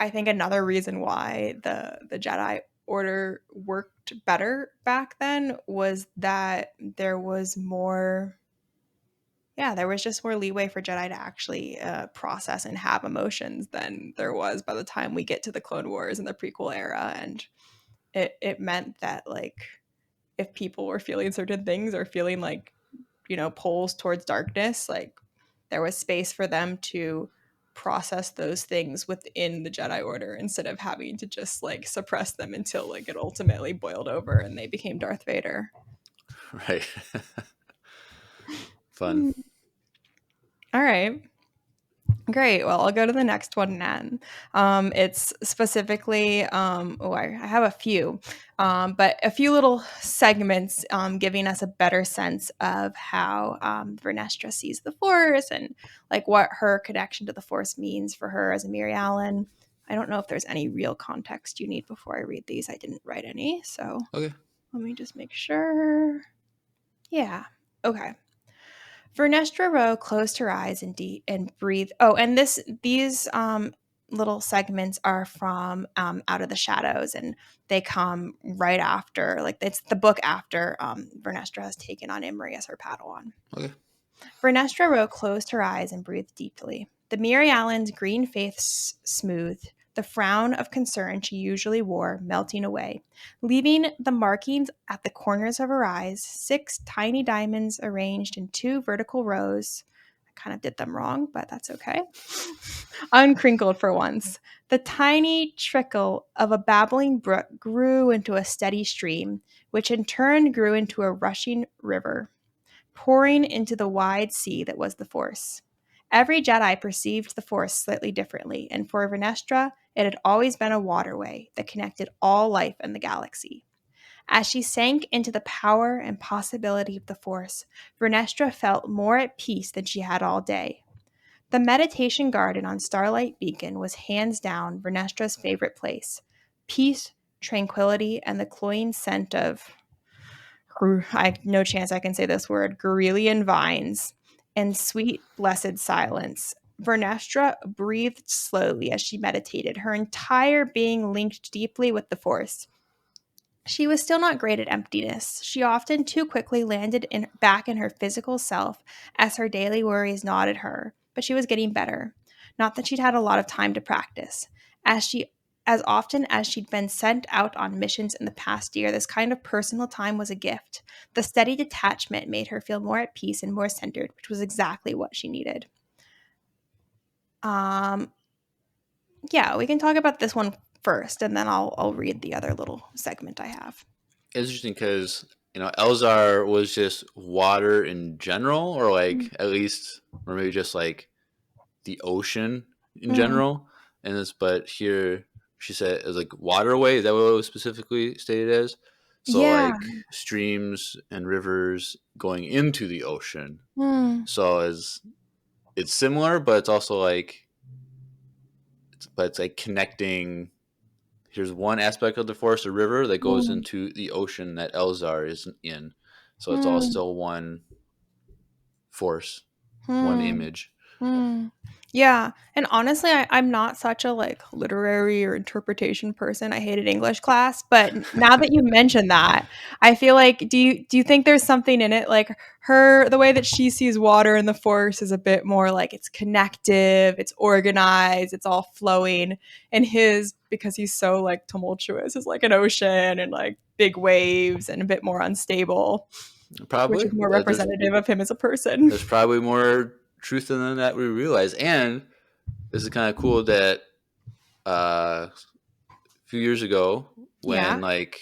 I think another reason why the Jedi Order worked better back then was that there was more, yeah, there was just more leeway for Jedi to actually process and have emotions than there was by the time we get to the Clone Wars and the prequel era, and it meant that like if people were feeling certain things or feeling like pulls towards darkness, like there was space for them to process those things within the Jedi Order instead of having to just like suppress them until like it ultimately boiled over and they became Darth Vader. Right. Fun. Hmm. All right. Great. Well, I'll go to the next one then. It's specifically, I have a few, but a few little segments giving us a better sense of how Vernestra sees the Force and like what her connection to the Force means for her as a Mary Allen. I don't know if there's any real context you need before I read these. I didn't write any, so Okay. let me just make sure. Yeah. Okay. Vernestra Rwoh closed her eyes and breathed. Oh, and these little segments are from Out of the Shadows, and they come right after, like it's the book after Vernestra has taken on Imri as her Padawan. Okay. Vernestra Rwoh closed her eyes and breathed deeply. The Mary Allen's green face smoothed, the frown of concern she usually wore melting away, leaving the markings at the corners of her eyes, 6 tiny diamonds arranged in 2 vertical rows. I kind of did them wrong, but that's okay. Uncrinkled for once. The tiny trickle of a babbling brook grew into a steady stream, which in turn grew into a rushing river pouring into the wide sea that was the Force. Every Jedi perceived the Force slightly differently, and for Vernestra, it had always been a waterway that connected all life in the galaxy. As she sank into the power and possibility of the Force, Vernestra felt more at peace than she had all day. The meditation garden on Starlight Beacon was hands down Vernestra's favorite place. Peace, tranquility, and the cloying scent of no chance I can say this word, Garelian vines, and sweet, blessed silence. Vernestra breathed slowly as she meditated, her entire being linked deeply with the Force. She was still not great at emptiness. She often too quickly landed back in her physical self as her daily worries gnawed at her, but she was getting better. Not that she'd had a lot of time to practice. As often as she'd been sent out on missions in the past year, this kind of personal time was a gift. The steady detachment made her feel more at peace and more centered, which was exactly what she needed. Um, yeah, we can talk about this one first, and then I'll read the other little segment I have. It's interesting because Elzar was just water in general, or like at least, or maybe just like the ocean in Mm. general. And this, but here she said it was like waterway. Is that what it was specifically stated as? So Yeah. like streams and rivers going into the ocean. Mm. So it's similar, but it's also like, but it's like connecting. Here's one aspect of the forest, a river that goes Mm. into the ocean that Elzar is in. So it's all Mm. still one force, one Mm. image. Mm. Yeah. And honestly, I'm not such a like literary or interpretation person. I hated English class, but now that you mention that, I feel like do you think there's something in it like the way that she sees water in the forest is a bit more like it's connective, it's organized, it's all flowing, and his because he's so like tumultuous is like an ocean and like big waves and a bit more unstable, which Probably is more there's representative of him as a person. there's probably more truth in than that we realize. And this is kind of cool that a few years ago, Yeah. when like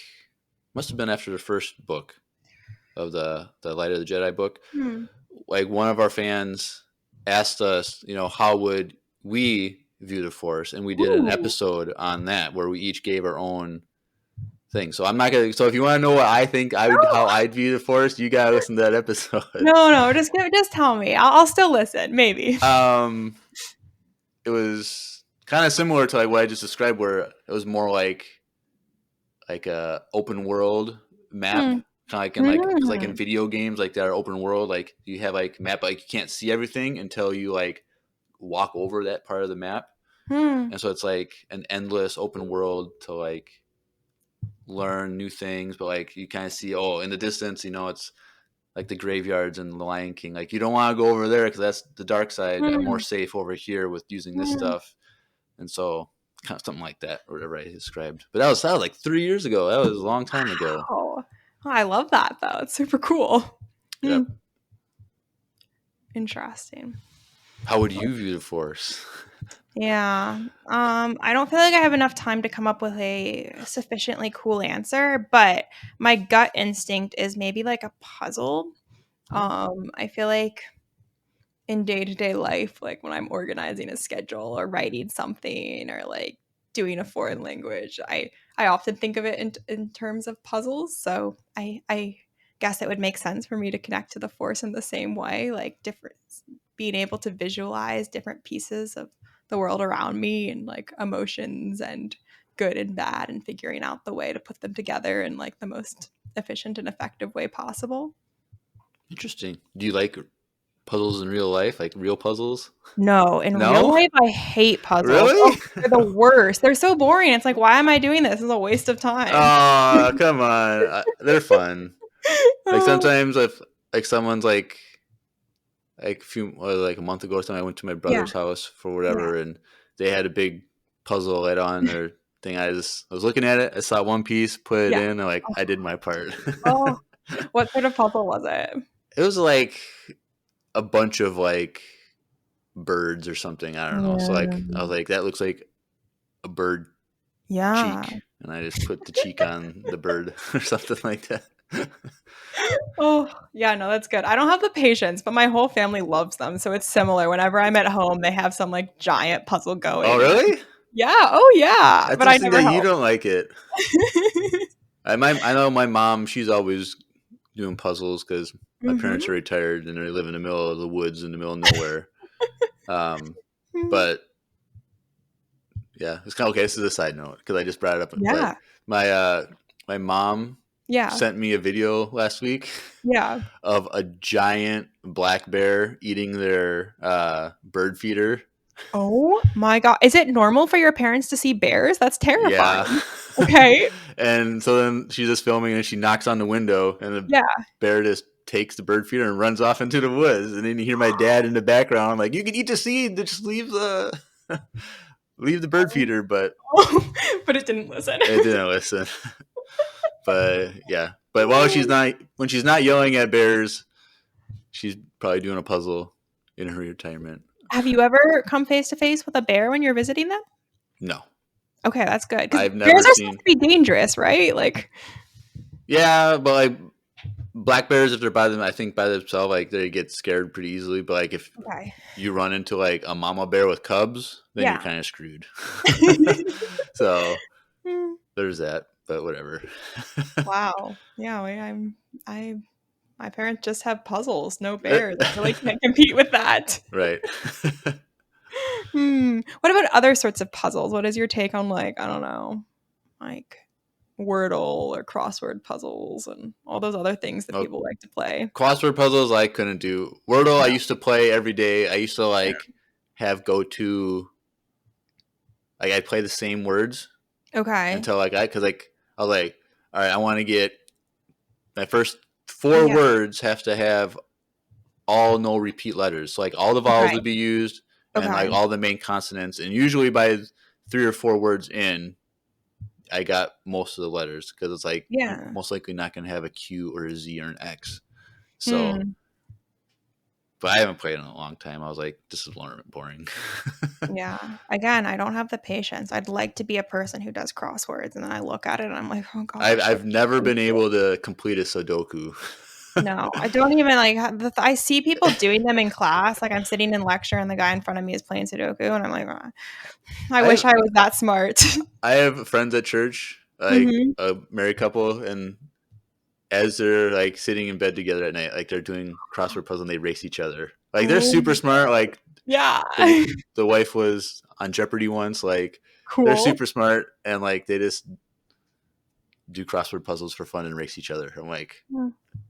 must have been after the first book of the Light of the Jedi book, Hmm. like one of our fans asked us, how would we view the Force, and we did an Ooh. episode on that where we each gave our own thing. So I'm not gonna. So if you want to know what I think I would, how I'd view the Force, you gotta listen to that episode. No, just tell me. I'll still listen, maybe. um, it was kind of similar to like what I just described, where it was more like a open world map, Hmm. kind of like in like because like in Mm. video games, like that are open world, like you have like map, like you can't see everything until you like walk over that part of the map, Hmm. and so it's like an endless open world to like learn new things, but like you kind of see in the distance, it's like the graveyards and the Lion King. Like you don't want to go over there because that's the dark side. I'm more Hmm. safe over here with using this Hmm. stuff, and so kind of something like that, or whatever I described. But that was like 3 years ago. That was a long time ago. Oh, I love that though. It's super cool. Hmm. Yep. Interesting. How would you view the Force? Yeah. I don't feel like I have enough time to come up with a sufficiently cool answer, but my gut instinct is maybe like a puzzle. I feel like in day-to-day life, like when I'm organizing a schedule or writing something or like doing a foreign language, I often think of it in terms of puzzles. So I guess it would make sense for me to connect to the force in the same way, like different being able to visualize different pieces of the world around me and like emotions and good and bad and figuring out the way to put them together in like the most efficient and effective way possible. Interesting. Do you like puzzles in real life, like real puzzles? No, in real No, life, I hate puzzles. Oh, really? they're the worst. They're so boring. It's like, why am I doing this? It's a waste of time. Oh, come on. They're fun. Like Oh, sometimes if like someone's like a few or like a month ago or something, I went to my yeah, brother's house for yeah, whatever, and they had a big puzzle right on their thing. I was looking at it. I saw one piece, put it yeah. in, and like I did my part. Oh, what sort of puzzle was it? It was like a bunch of like birds or something. I don't know. So like I was Yeah. like, that looks like a bird Yeah. cheek, and I just put the cheek on the bird or something like that. Oh, yeah, no, that's good. I don't have the patience, but my whole family loves them, so it's similar. Whenever I'm at home, they have some like giant puzzle Oh, going, and really? yeah, oh yeah, That's but I interesting never that you help. don't like it. I know my mom. She's always doing puzzles because my Mhm. parents are retired and they live in the middle of the woods in the middle of nowhere. Um, but yeah, it's kind of okay. This is a side note because I just brought it up. But Yeah, my my mom yeah, sent me a video last week yeah. of a giant black bear eating their bird feeder. Oh my god. Is it normal for your parents to see bears? That's Yeah. terrifying. Okay. And so then she's just filming and she knocks on the window and the Yeah. bear just takes the bird feeder and runs off into the woods. And then you hear my dad in the background like, you can eat the seed, just leave the leave the bird feeder, but But it didn't listen. it didn't listen. But yeah. But while she's not when she's not yelling at bears, she's probably doing a puzzle in her retirement. Have you ever come face to face with a bear when you're visiting them? No. Okay, that's good. Because I've bears never are supposed seen to be dangerous, right? Like, Yeah, but like Black bears, if they're by them, I think by themselves, like they get scared pretty easily. But like if Okay. you run into like a mama bear with cubs, then you're Yeah. kind of screwed. So there's that. But whatever. Wow. Yeah, I my parents just have puzzles, no bears. I really can't compete with that. Right. What about other sorts of puzzles? What is your take on like, I don't know, like Wordle or crossword puzzles and all those other things that Well, people like to play? crossword puzzles I couldn't do. Wordle I No. used to play every day. I used to like have go to like I'd play the same words Okay. until like because like I was like, all right, I want to get my first four Yeah. words have to have all no repeat letters. So like all the vowels Okay. would be used and like Okay. all the main consonants. And usually by 3 or 4 words in, I got most of the letters because it's like you're Yeah. most likely not going to have a Q or a Z or an X. So, Hmm. but I haven't played in a long time. I was like, this is boring. Yeah. Again, I don't have the patience. I'd like to be a person who does crosswords, and then I look at it and I'm like, oh gosh, I've never been able to complete a Sudoku. no, I don't even like. I see people doing them in class. Like I'm sitting in lecture, and the guy in front of me is playing Sudoku, and I'm like, "Ah, I wish I I was that smart." I have friends at church, like Hmm. a married couple, and as they're like sitting in bed together at night, like they're doing crossword puzzle and they race each other. Like they're Oh super my smart. god! Like Yeah, the wife was on Jeopardy once. Like they're cool. super smart and like they just do crossword puzzles for fun and race each other. I'm like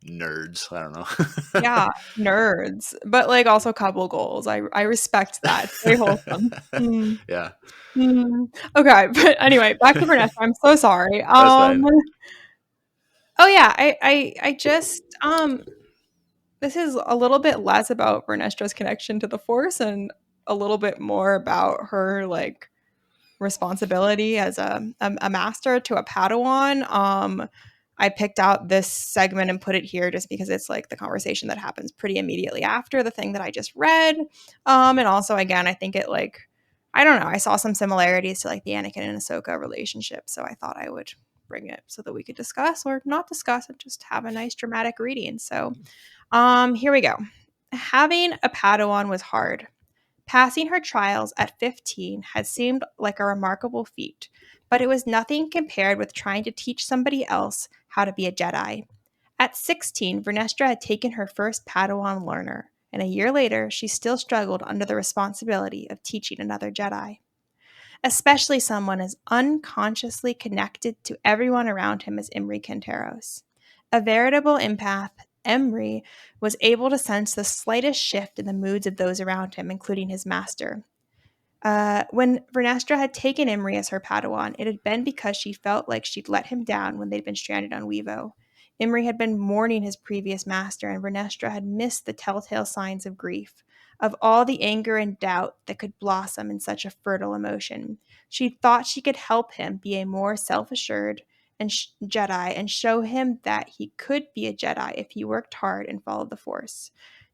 nerds. I don't know. Yeah, nerds, but like also couple goals. I respect that. It's very wholesome. Mm. Yeah, Mm. Okay, but anyway, back to Vanessa. I'm so sorry. that's fine. Oh yeah, I just this is a little bit less about Vernestra's connection to the Force and a little bit more about her like responsibility as a master to a Padawan. I picked out this segment and put it here just because it's like the conversation that happens pretty immediately after the thing that I just read. And also, again, I think it like I don't know. I saw some similarities to like the Anakin and Ahsoka relationship, so I thought I would bring it so that we could discuss or not discuss and just have a nice dramatic reading. So, here we go. Having a Padawan was hard. Passing her trials at 15 had seemed like a remarkable feat, but it was nothing compared with trying to teach somebody else how to be a Jedi. At 16, Vernestra had taken her first Padawan learner, and a year later, she still struggled under the responsibility of teaching another Jedi, especially someone as unconsciously connected to everyone around him as Imri Canteros. A veritable empath, Emry was able to sense the slightest shift in the moods of those around him, including his master. When Vernestra had taken Imri as her Padawan, it had been because she felt like she'd let him down when they'd been stranded on Wevo. Imri had been mourning his previous master, and Vernestra had missed the telltale signs of grief, of all the anger and doubt that could blossom in such a fertile emotion. She thought she could help him be a more self assured and Jedi and show him that he could be a Jedi if he worked hard and followed the Force.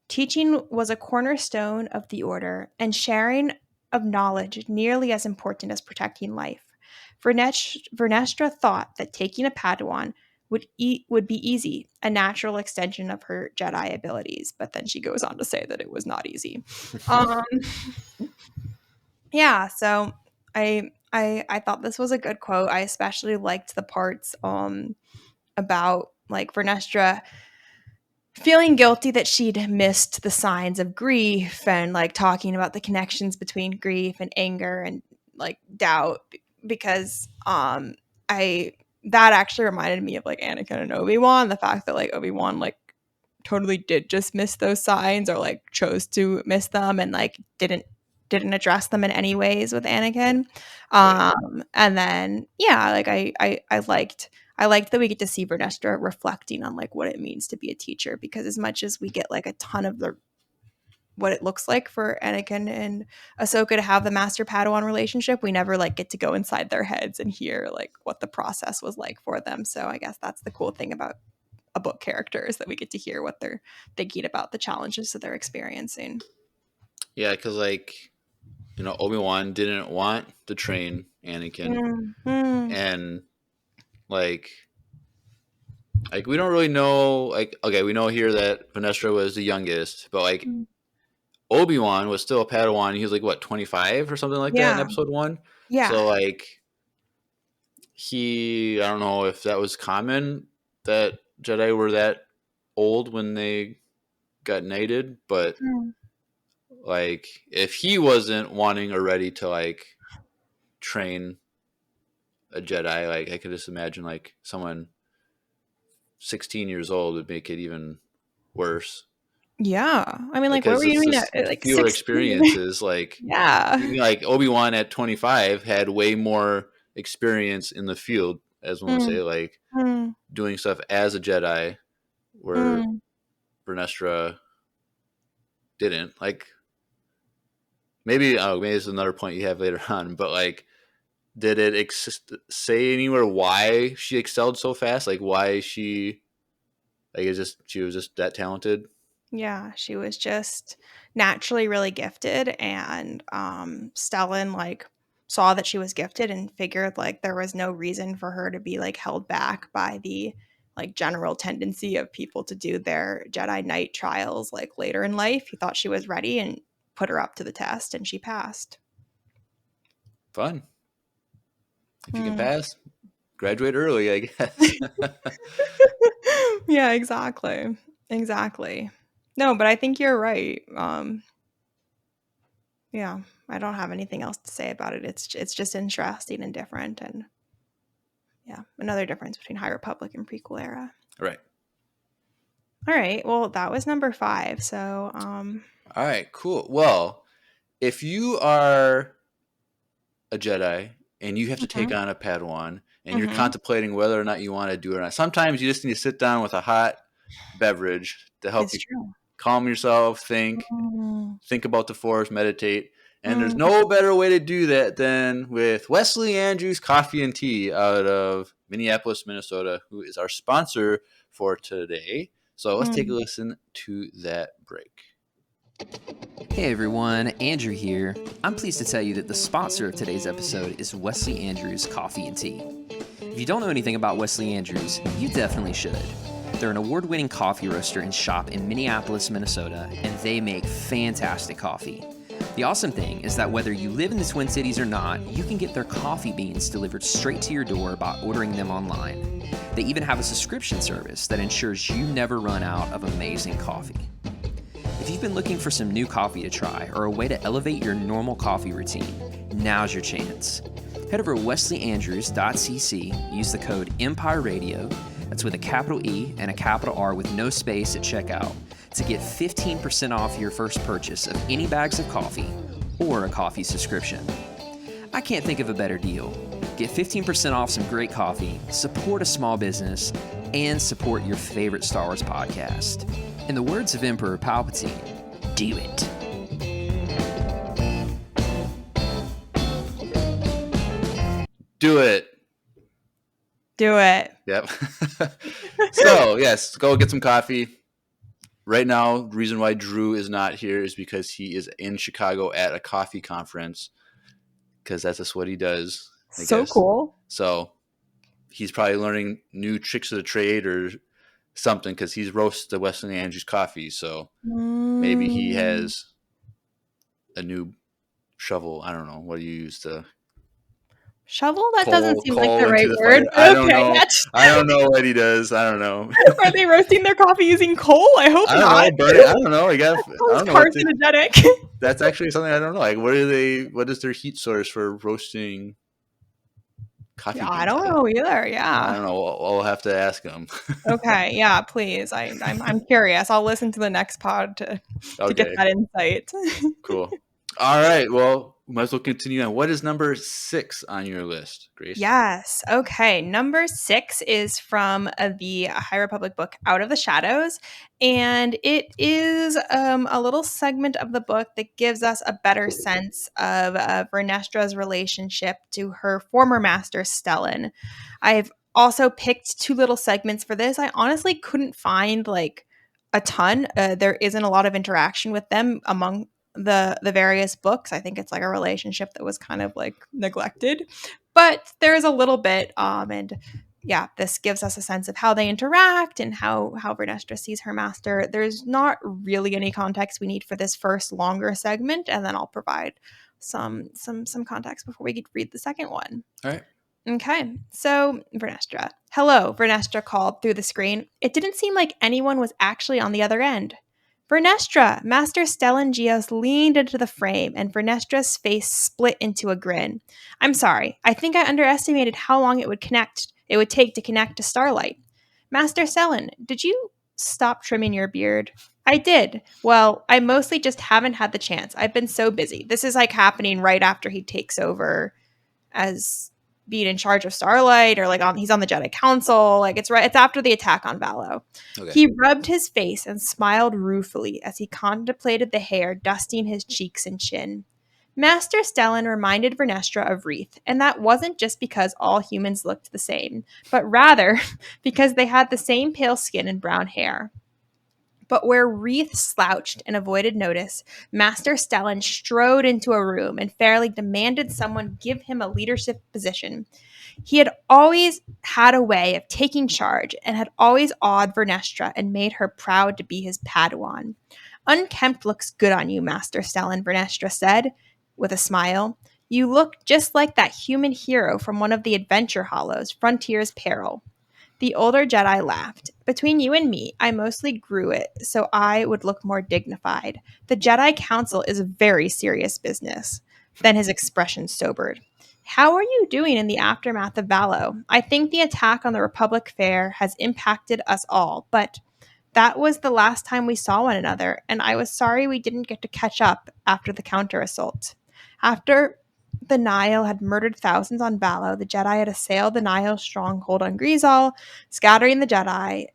Teaching was a cornerstone of the order, and sharing of knowledge nearly as important as protecting life. Vernestra thought that taking a Padawan would be easy, a natural extension of her Jedi abilities. But then she goes on to say that it was not easy. Um, yeah, so I thought this was a good quote. I especially liked the parts about like Vernestra feeling guilty that she'd missed the signs of grief and like talking about the connections between grief and anger and like doubt because I that actually reminded me of like Anakin and Obi-Wan, the fact that like Obi-Wan like totally did just miss those signs or like chose to miss them and like didn't address them in any ways with Anakin. Right. And then yeah, like I liked that we get to see Vernestra reflecting on like what it means to be a teacher because as much as we get like a ton of the what it looks like for Anakin and Ahsoka to have the Master Padawan relationship, we never like get to go inside their heads and hear like what the process was like for them. So I guess that's the cool thing about a book character is that we get to hear what they're thinking about the challenges that they're experiencing. Yeah, because like Obi-Wan didn't want to train Anakin, Mm-hmm. and like Like, we don't really know. Like, okay, we know here that Vernestra was the youngest, but like Mm. Obi-Wan was still a Padawan. He was like what, 25 or something like that in Yeah. Episode 1. Yeah. So like I don't know if that was common that Jedi were that old when they got knighted, but Mm. like if he wasn't wanting or ready to like train a Jedi, like I could just imagine like someone 16 years old would make it even worse. Yeah. I mean, like, what Because were you it's doing just at like fewer 16? experiences. Like, Yeah. like Obi-Wan at 25 had way more experience in the field, as one would Mm. say, like Mm. doing stuff as a Jedi, where Mm. Vernestra didn't. Like, maybe maybe it's another point you have later on, but like, did it say anywhere why she excelled so fast? Like, why she like it's just she was just that talented? Yeah, she was just naturally really gifted, and Stellan like saw that she was gifted and figured like there was no reason for her to be like held back by the like general tendency of people to do their Jedi Knight trials like later in life. He thought she was ready and put her up to the test, and she passed. Fun. If you can Hmm. pass, graduate early, I guess. Yeah, exactly. Exactly. No, but I think you're right. Yeah, I don't have anything else to say about it. It's just interesting and different, and yeah, another difference between High Republic and prequel era. Right. All right, well, that was number 5. So, All right, cool. Well, if you are a Jedi and you have to take mhm, on a Padawan and you're mhm, contemplating whether or not you want to do it or not, sometimes you just need to sit down with a hot beverage to help it's you true. calm yourself, Mm, think about the Force, meditate. And there's mm. no better way to do that than with Wesley Andrews Coffee and Tea out of Minneapolis, Minnesota, who is our sponsor for today. So let's take a Mm. listen to that break. Hey everyone, Andrew here. I'm pleased to tell you that the sponsor of today's episode is Wesley Andrews Coffee and Tea. If you don't know anything about Wesley Andrews, you definitely should. They're an award-winning coffee roaster and shop in Minneapolis, Minnesota, and they make fantastic coffee. The awesome thing is that whether you live in the Twin Cities or not, you can get their coffee beans delivered straight to your door by ordering them online. They even have a subscription service that ensures you never run out of amazing coffee. If you've been looking for some new coffee to try or a way to elevate your normal coffee routine, now's your chance. Head over to wesleyandrews.cc, use the code EMPIRERADIO, that's with a capital E and a capital R with no space at checkout, to get 15% off your first purchase of any bags of coffee or a coffee subscription. I can't think of a better deal. Get 15% off some great coffee, support a small business, and support your favorite Star Wars podcast. In the words of Emperor Palpatine, do it. Do it. Do it. Yep. So, yes, go get some coffee. Right now, the reason why Drew is not here is because he is in Chicago at a coffee conference, because that's just what he does, I So guess. cool. So he's probably learning new tricks of the trade or something, because he's roasted the Wesley Andrews coffee. So maybe he has a new shovel. I don't know. What do you use to Shovel? That doesn't seem like the coal into right the word, fire? I but don't okay. know. I don't know what he does. I don't know. Are they roasting their coffee using coal? I hope I don't not. know. Burn it. I don't know. I Sounds don't know what carcinogenic. that's actually something I don't know. Like, what is their heat source for roasting coffee Yeah, I beans? don't know either. I Yeah. don't know. I'll have to ask him. Okay. Yeah, please. I'm curious. I'll listen to the next pod to get Okay, that insight. cool. All right. Well, we might as well continue on. What is number 6 on your list, Grace? Yes. Okay. Number 6 is from the High Republic book Out of the Shadows. And it is a little segment of the book that gives us a better sense of Vernestra's relationship to her former master, Stellan. I've also picked 2 little segments for this. I honestly couldn't find like a ton. There isn't a lot of interaction with them among the various books. I think it's like a relationship that was kind of like neglected, but there's a little bit. And this gives us a sense of how they interact and how Vernestra sees her master. There's not really any context we need for this first longer segment, and then I'll provide some context before we read the second one. All right. Okay, so Vernestra. Hello, Vernestra called through the screen. It didn't seem like anyone was actually on the other end. Vernestra! Master Stellan Geos leaned into the frame, and Vernestra's face split into a grin. I'm sorry. I think I underestimated how long it would take to connect to Starlight. Master Stellan, did you stop trimming your beard? I did. Well, I mostly just haven't had the chance. I've been so busy. This is like happening right after he takes over as being in charge of Starlight, or like he's on the Jedi Council. Like it's after the attack on Valo. Okay. He rubbed his face and smiled ruefully as he contemplated the hair dusting his cheeks and chin. Master Stellan reminded Vernestra of Wreath, and that wasn't just because all humans looked the same, but rather because they had the same pale skin and brown hair. But where Wreath slouched and avoided notice, Master Stellan strode into a room and fairly demanded someone give him a leadership position. He had always had a way of taking charge and had always awed Vernestra and made her proud to be his Padawan. Unkempt looks good on you, Master Stellan, Vernestra said, with a smile. You look just like that human hero from one of the adventure hollows, Frontier's Peril. The older Jedi laughed. Between you and me, I mostly grew it so I would look more dignified. The Jedi Council is a very serious business. Then his expression sobered. How are you doing in the aftermath of Valo? I think the attack on the Republic Fair has impacted us all, but that was the last time we saw one another, and I was sorry we didn't get to catch up after the counter-assault. After the Nihil had murdered thousands on Valo, the Jedi had assailed the Nihil stronghold on Greasall, scattering the Jedi.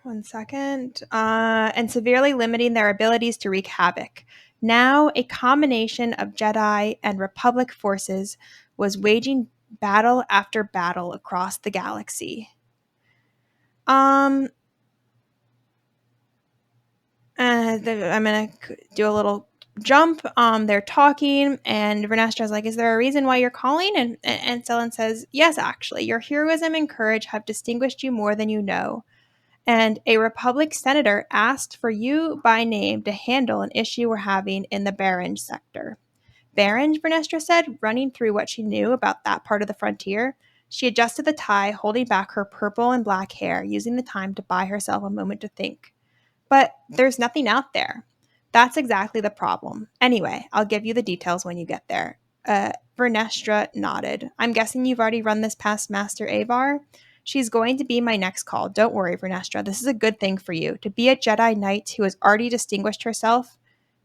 And severely limiting their abilities to wreak havoc. Now, a combination of Jedi and Republic forces was waging battle after battle across the galaxy. I'm going to do a little jump. They're talking, and Vernestra's like, is there a reason why you're calling? And Stellan says, yes, actually. Your heroism and courage have distinguished you more than you know. And a Republic senator asked for you by name to handle an issue we're having in the Baranj sector. Baranj, Vernestra said, running through what she knew about that part of the frontier. She adjusted the tie, holding back her purple and black hair, using the time to buy herself a moment to think. But there's nothing out there. That's exactly the problem. Anyway, I'll give you the details when you get there. Vernestra nodded. I'm guessing you've already run this past Master Avar? She's going to be my next call. Don't worry, Vernestra. This is a good thing for you. To be a Jedi Knight who has already distinguished herself,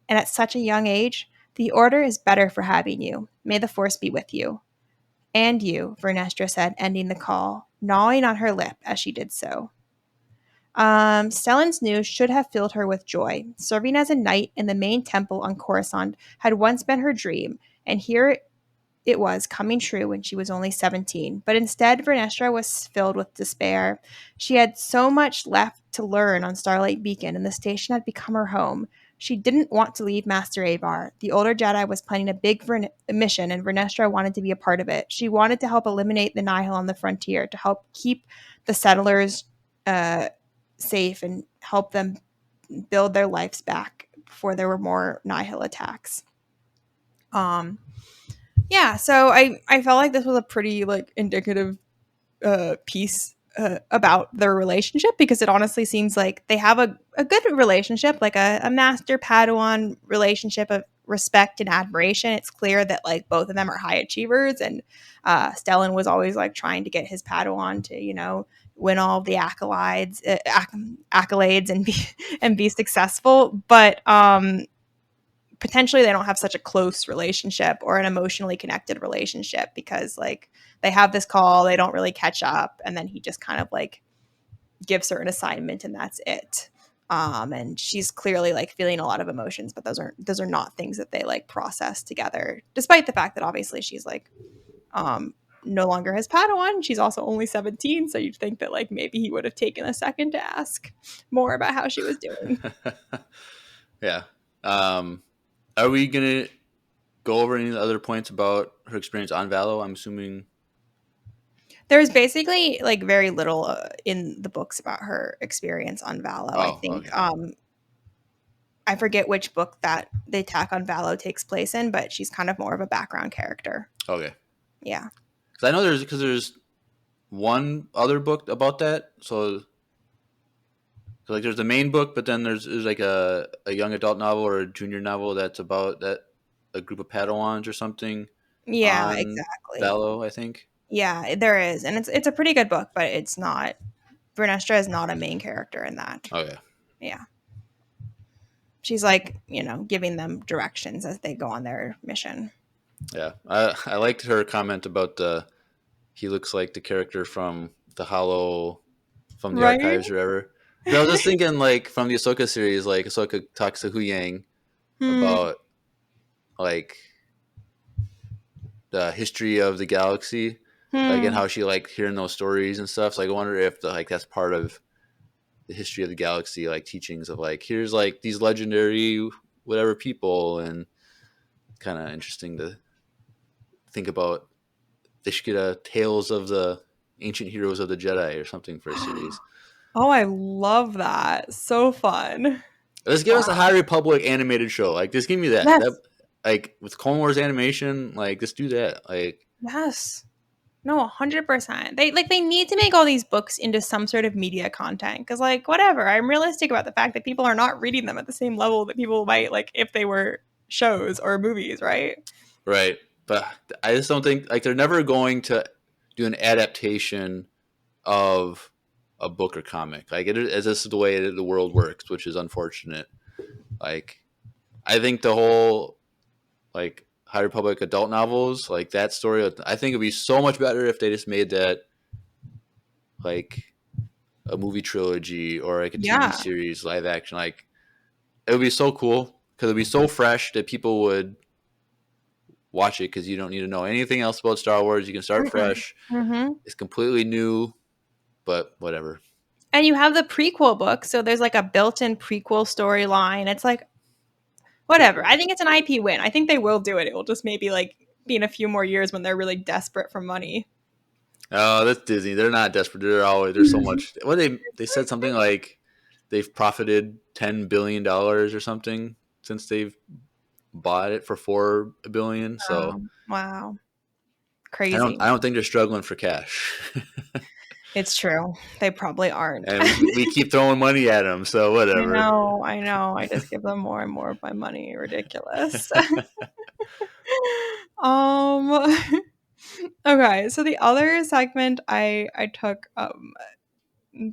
and at such a young age, the Order is better for having you. May the Force be with you. And you, Vernestra said, ending the call, gnawing on her lip as she did so. Stellan's news should have filled her with joy. Serving as a knight in the main temple on Coruscant had once been her dream, and here it was coming true when she was only 17. But instead, Vernestra was filled with despair. She had so much left to learn on Starlight Beacon, and the station had become her home. She didn't want to leave Master Avar. The older Jedi was planning a big mission, and Vernestra wanted to be a part of it. She wanted to help eliminate the Nihil on the frontier, to help keep the settlers safe and help them build their lives back before there were more Nihil attacks. So I felt like this was a pretty like indicative piece about their relationship, because it honestly seems like they have a good relationship, like a master Padawan relationship of respect and admiration. It's clear that like both of them are high achievers, and Stellan was always like trying to get his Padawan to win all the accolades and be successful, but potentially they don't have such a close relationship or an emotionally connected relationship, because like they have this call, they don't really catch up, and then he just kind of like gives her an assignment and that's it. And she's clearly like feeling a lot of emotions, but those are not things that they like process together, despite the fact that obviously she's like no longer his Padawan. She's also only 17, so you'd think that like maybe he would have taken a second to ask more about how she was doing. Yeah. Are we gonna go over any other points about her experience on Valo? I'm assuming. There's basically like very little in the books about her experience on Valo. I Oh, think okay. I forget which book that the attack on Valo takes place in, but she's kind of more of a background character. Okay. Yeah. Because I know there's one other book about that. So like there's the main book, but then there's like a young adult novel or a junior novel that's about that a group of Padawans or something Yeah, on exactly. Valo, I think. Yeah, there is. And it's a pretty good book, but it's not Vernestra is not a main character in that. Okay. Yeah. She's like, giving them directions as they go on their mission. Yeah. I liked her comment about he looks like the character from the Hollow from the Right? archives or whatever. Because I was just thinking like from the Ahsoka series, like Ahsoka talks to Hu Yang Hmm. about like the history of the galaxy, like and Hmm. how she like hearing those stories and stuff. So like, I wonder if like that's part of the history of the galaxy, like teachings of like here's like these legendary whatever people, and kind of interesting to think about. They should get a Tales of the Ancient Heroes of the Jedi or something for a series. Oh, I love that. So fun. Let's give us a Wow. High Republic animated show. Like, just give me that. That Yes. like with Clone Wars animation, like just do that. Like, Yes. No, 100%. They need to make all these books into some sort of media content because like whatever. I'm realistic about the fact that people are not reading them at the same level that people might like if they were shows or movies, right? right. But I just don't think like they're never going to do an adaptation of a book or comic. Like it is this is the way the world works, which is unfortunate. Like I think the whole like High Republic adult novels, like that story, I think it'd be so much better if they just made that like a movie trilogy or like a TV Yeah. series live action. Like it would be so cool because it'd be so fresh that people would watch it because you don't need to know anything else about Star Wars. You can start fresh. Mm-hmm. It's completely new, but whatever. And you have the prequel book, so there's like a built-in prequel storyline. It's like whatever. I think it's an IP win. I think they will do it. It will just maybe like be in a few more years when they're really desperate for money. Oh, that's Disney. They're not desperate. They're always there's so much. Well, they said something like they've profited $10 billion or something since they've bought it for $4 billion. So Wow. I don't Crazy. I don't think they're struggling for cash. It's true. They probably aren't. And we keep throwing money at them. So whatever. I know. I just give them more and more of my money. Ridiculous. um okay, so the other segment I took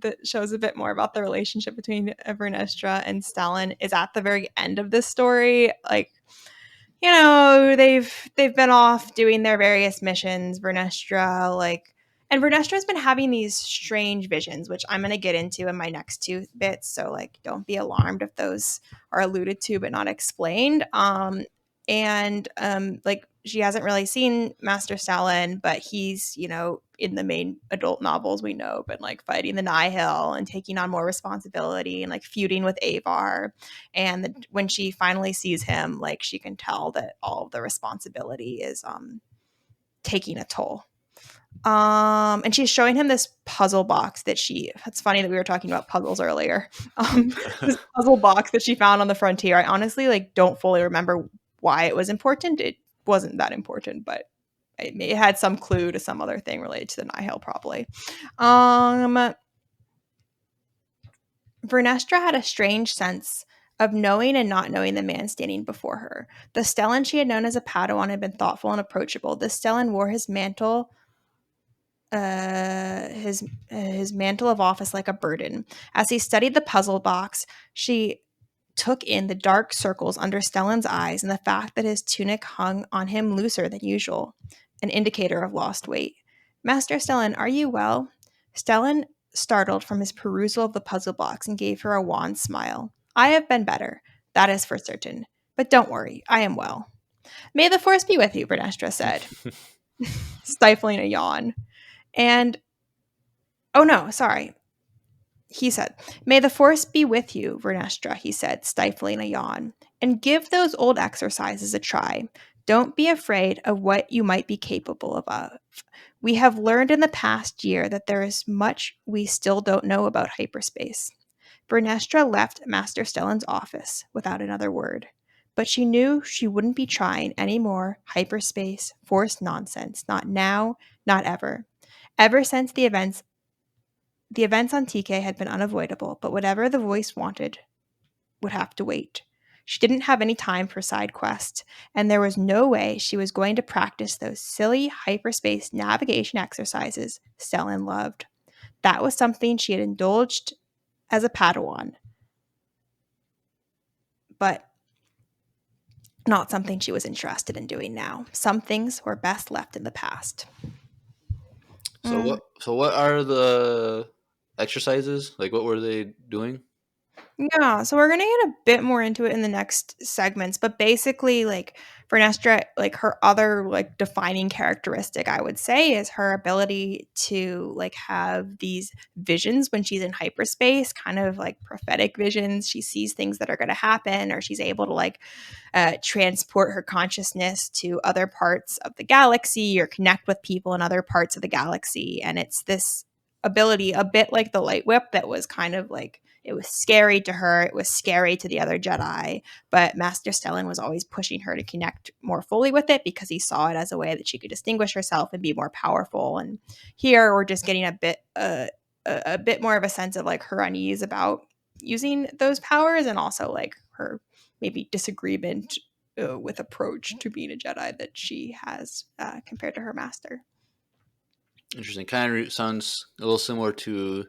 that shows a bit more about the relationship between Vernestra and Stellan is at the very end of this story. Like, they've been off doing their various missions. And Vernestra's been having these strange visions, which I'm going to get into in my next two bits. So, like, don't be alarmed if those are alluded to but not explained. Like, she hasn't really seen Master Stalin, but he's, in the main adult novels we know, been like fighting the Nihil and taking on more responsibility and like feuding with Avar. And when she finally sees him, like she can tell that all of the responsibility is taking a toll. And she's showing him this puzzle box it's funny that we were talking about puzzles earlier. This puzzle box that she found on the frontier. I honestly like don't fully remember why it was important. It wasn't that important, but it had some clue to some other thing related to the Nihil, probably. Vernestra had a strange sense of knowing and not knowing the man standing before her. The Stellan she had known as a Padawan had been thoughtful and approachable. The Stellan wore his mantle his mantle of office like a burden. As he studied the puzzle box, she took in the dark circles under Stellan's eyes and the fact that his tunic hung on him looser than usual, an indicator of lost weight. Master Stellan, are you well? Stellan startled from his perusal of the puzzle box and gave her a wan smile. I have been better, that is for certain. But don't worry, I am well. May the force be with you, Vernestra said, stifling a yawn. Oh no, sorry. He said, May the force be with you, Vernestra, he said, stifling a yawn. And give those old exercises a try. Don't be afraid of what you might be capable of. We have learned in the past year that there is much we still don't know about hyperspace. Vernestra left Master Stellan's office without another word, but she knew she wouldn't be trying any more hyperspace forced nonsense, not now, not ever. Ever since the events on TK had been unavoidable, but whatever the voice wanted would have to wait. She didn't have any time for side quests, and there was no way she was going to practice those silly hyperspace navigation exercises Stellan loved. That was something she had indulged as a Padawan, but not something she was interested in doing now. Some things were best left in the past. So what are the exercises? Like, what were they doing? Yeah, so we're gonna get a bit more into it in the next segments, but basically, like Vernestra, like her other like defining characteristic, I would say, is her ability to like have these visions when she's in hyperspace, kind of like prophetic visions. She sees things that are going to happen, or she's able to like transport her consciousness to other parts of the galaxy or connect with people in other parts of the galaxy, and it's this ability, a bit like the light whip, that was kind of like it was scary to her. It was scary to the other Jedi, but Master Stellan was always pushing her to connect more fully with it because he saw it as a way that she could distinguish herself and be more powerful. And here we're just getting a bit more of a sense of like her unease about using those powers, and also like her maybe disagreement with approach to being a Jedi that she has compared to her master. Interesting. Kind of sounds a little similar to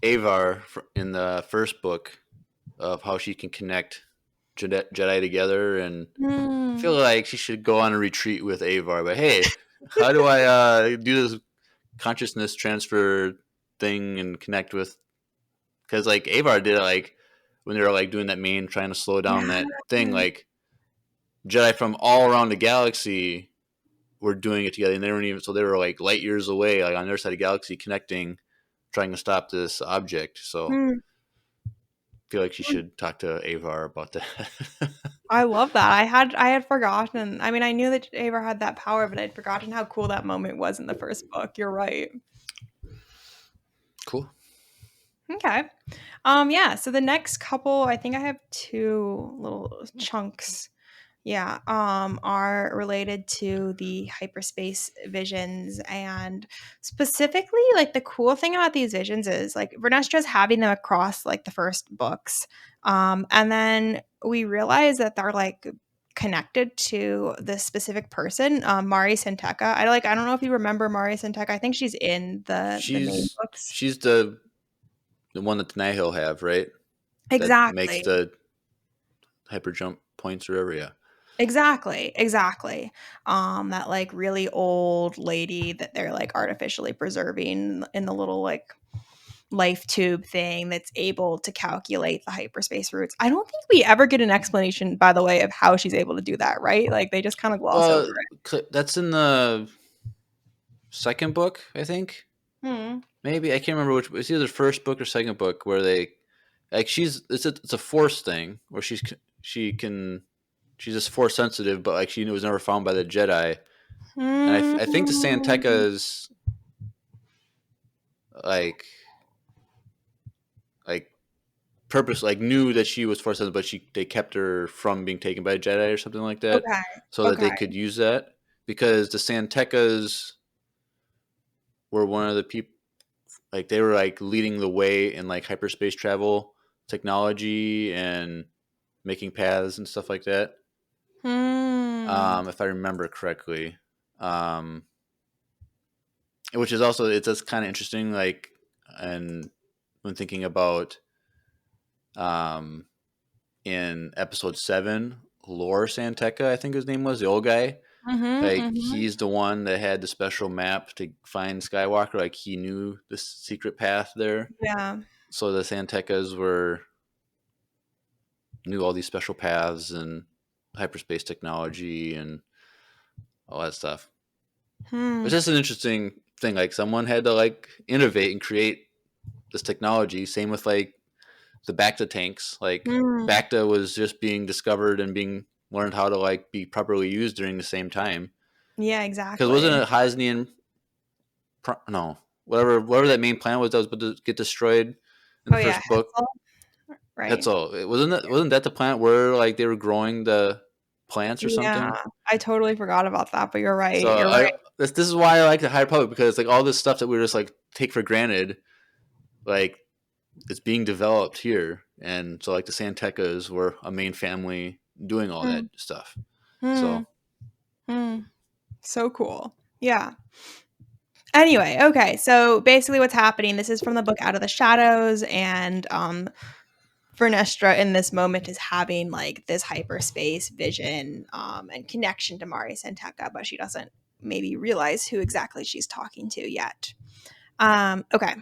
Avar in the first book of how she can connect Jedi together, and I feel like she should go on a retreat with Avar. But hey, how do I do this consciousness transfer thing and connect with? Because like Avar did it, like when they were like doing that main, trying to slow down that thing, like Jedi from all around the galaxy were doing it together, and they weren't even, so they were like light years away, like on their side of the galaxy, connecting, trying to stop this object. So I feel like she should talk to Avar about that. I love that. I had forgotten. I mean, I knew that Avar had that power, but I'd forgotten how cool that moment was in the first book. You're right. Cool. Okay. Yeah, so the next couple, I think I have two little chunks. Yeah, are related to the hyperspace visions, and specifically like the cool thing about these visions is like Vernestra's having them across like the first books. And then we realize that they're like connected to this specific person, Mari Santeca. I don't know if you remember Mari Santeca. I think she's in the main books. She's the one that the Nihil have, right? That makes Exactly. the hyper jump points or whatever. Yeah. Exactly. That like really old lady that they're like artificially preserving in the little like life tube thing that's able to calculate the hyperspace routes. I don't think we ever get an explanation, by the way, of how she's able to do that, right? Like they just kind of gloss over it. That's in the second book, I think. Maybe I can't remember which. It's either the first book or second book where they like it's a force thing where she's just force sensitive, but like she was never found by the Jedi. And I think the Santecas like purpose like knew that she was force sensitive, but they kept her from being taken by a Jedi or something like that, so that they could use that, because the Santecas were one of the people, like they were like leading the way in like hyperspace travel technology and making paths and stuff like that. If I remember correctly, which is also, it's just kind of interesting, like, and when thinking about in episode 7, Lore Santeca, I think his name was, the old guy, he's the one that had the special map to find Skywalker. Like he knew the secret path there. Yeah. So the Santecas knew all these special paths and hyperspace technology and all that stuff. It's just an interesting thing. Like someone had to like innovate and create this technology. Same with like the Bacta tanks. Like Bacta was just being discovered and being learned how to like be properly used during the same time. Yeah, Because exactly. wasn't it Hosnian? No, whatever that main planet was that was about to get destroyed in the first book. Hetzel, right? Hetzel. Wasn't that the planet where like they were growing the plants or something? Yeah, I totally forgot about that, but you're right. So You're right. this is why I like the High Republic, because like all this stuff that we just like take for granted, like it's being developed here, and so like the Santecas were a main family doing all that stuff. So So cool. Yeah. Anyway, okay. So basically what's happening, this is from the book Out of the Shadows, and Vernestra in this moment is having like this hyperspace vision and connection to Mari Santeca, but she doesn't maybe realize who exactly she's talking to yet. Okay.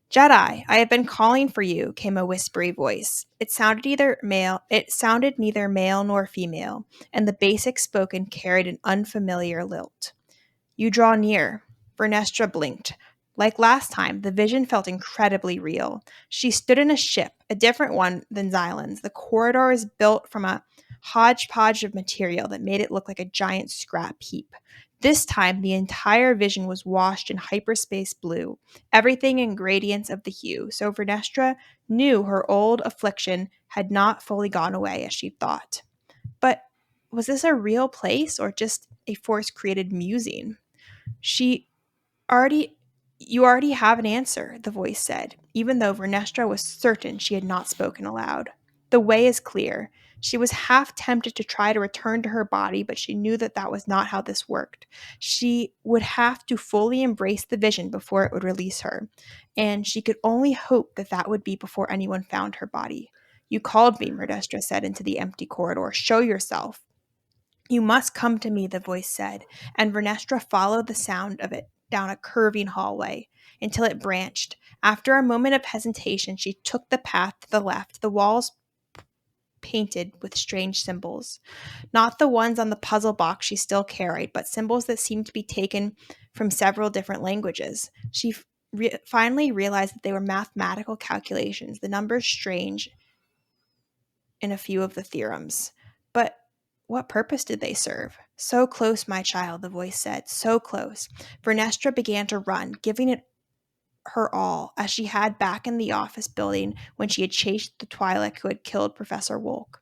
Jedi, I have been calling for you, came a whispery voice. It sounded neither male nor female, and the basic spoken carried an unfamiliar lilt. You draw near. Vernestra blinked. Like last time, the vision felt incredibly real. She stood in a ship, a different one than Xylan's. The corridor is built from a hodgepodge of material that made it look like a giant scrap heap. This time, the entire vision was washed in hyperspace blue, everything in gradients of the hue, so Vernestra knew her old affliction had not fully gone away as she thought. But was this a real place or just a force-created musing? She already You already have an answer, the voice said, even though Vernestra was certain she had not spoken aloud. The way is clear. She was half tempted to try to return to her body, but she knew that that was not how this worked. She would have to fully embrace the vision before it would release her, and she could only hope that that would be before anyone found her body. You called me, Vernestra said into the empty corridor. Show yourself. You must come to me, the voice said, and Vernestra followed the sound of it down a curving hallway until it branched. After a moment of hesitation, she took the path to the left, the walls painted with strange symbols. Not the ones on the puzzle box she still carried, but symbols that seemed to be taken from several different languages. She finally realized that they were mathematical calculations, the numbers strange in a few of the theorems. But what purpose did they serve? So close, my child, the voice said. So close. Vernestra began to run, giving it her all, as she had back in the office building when she had chased the Twi'lek who had killed Professor Wolk.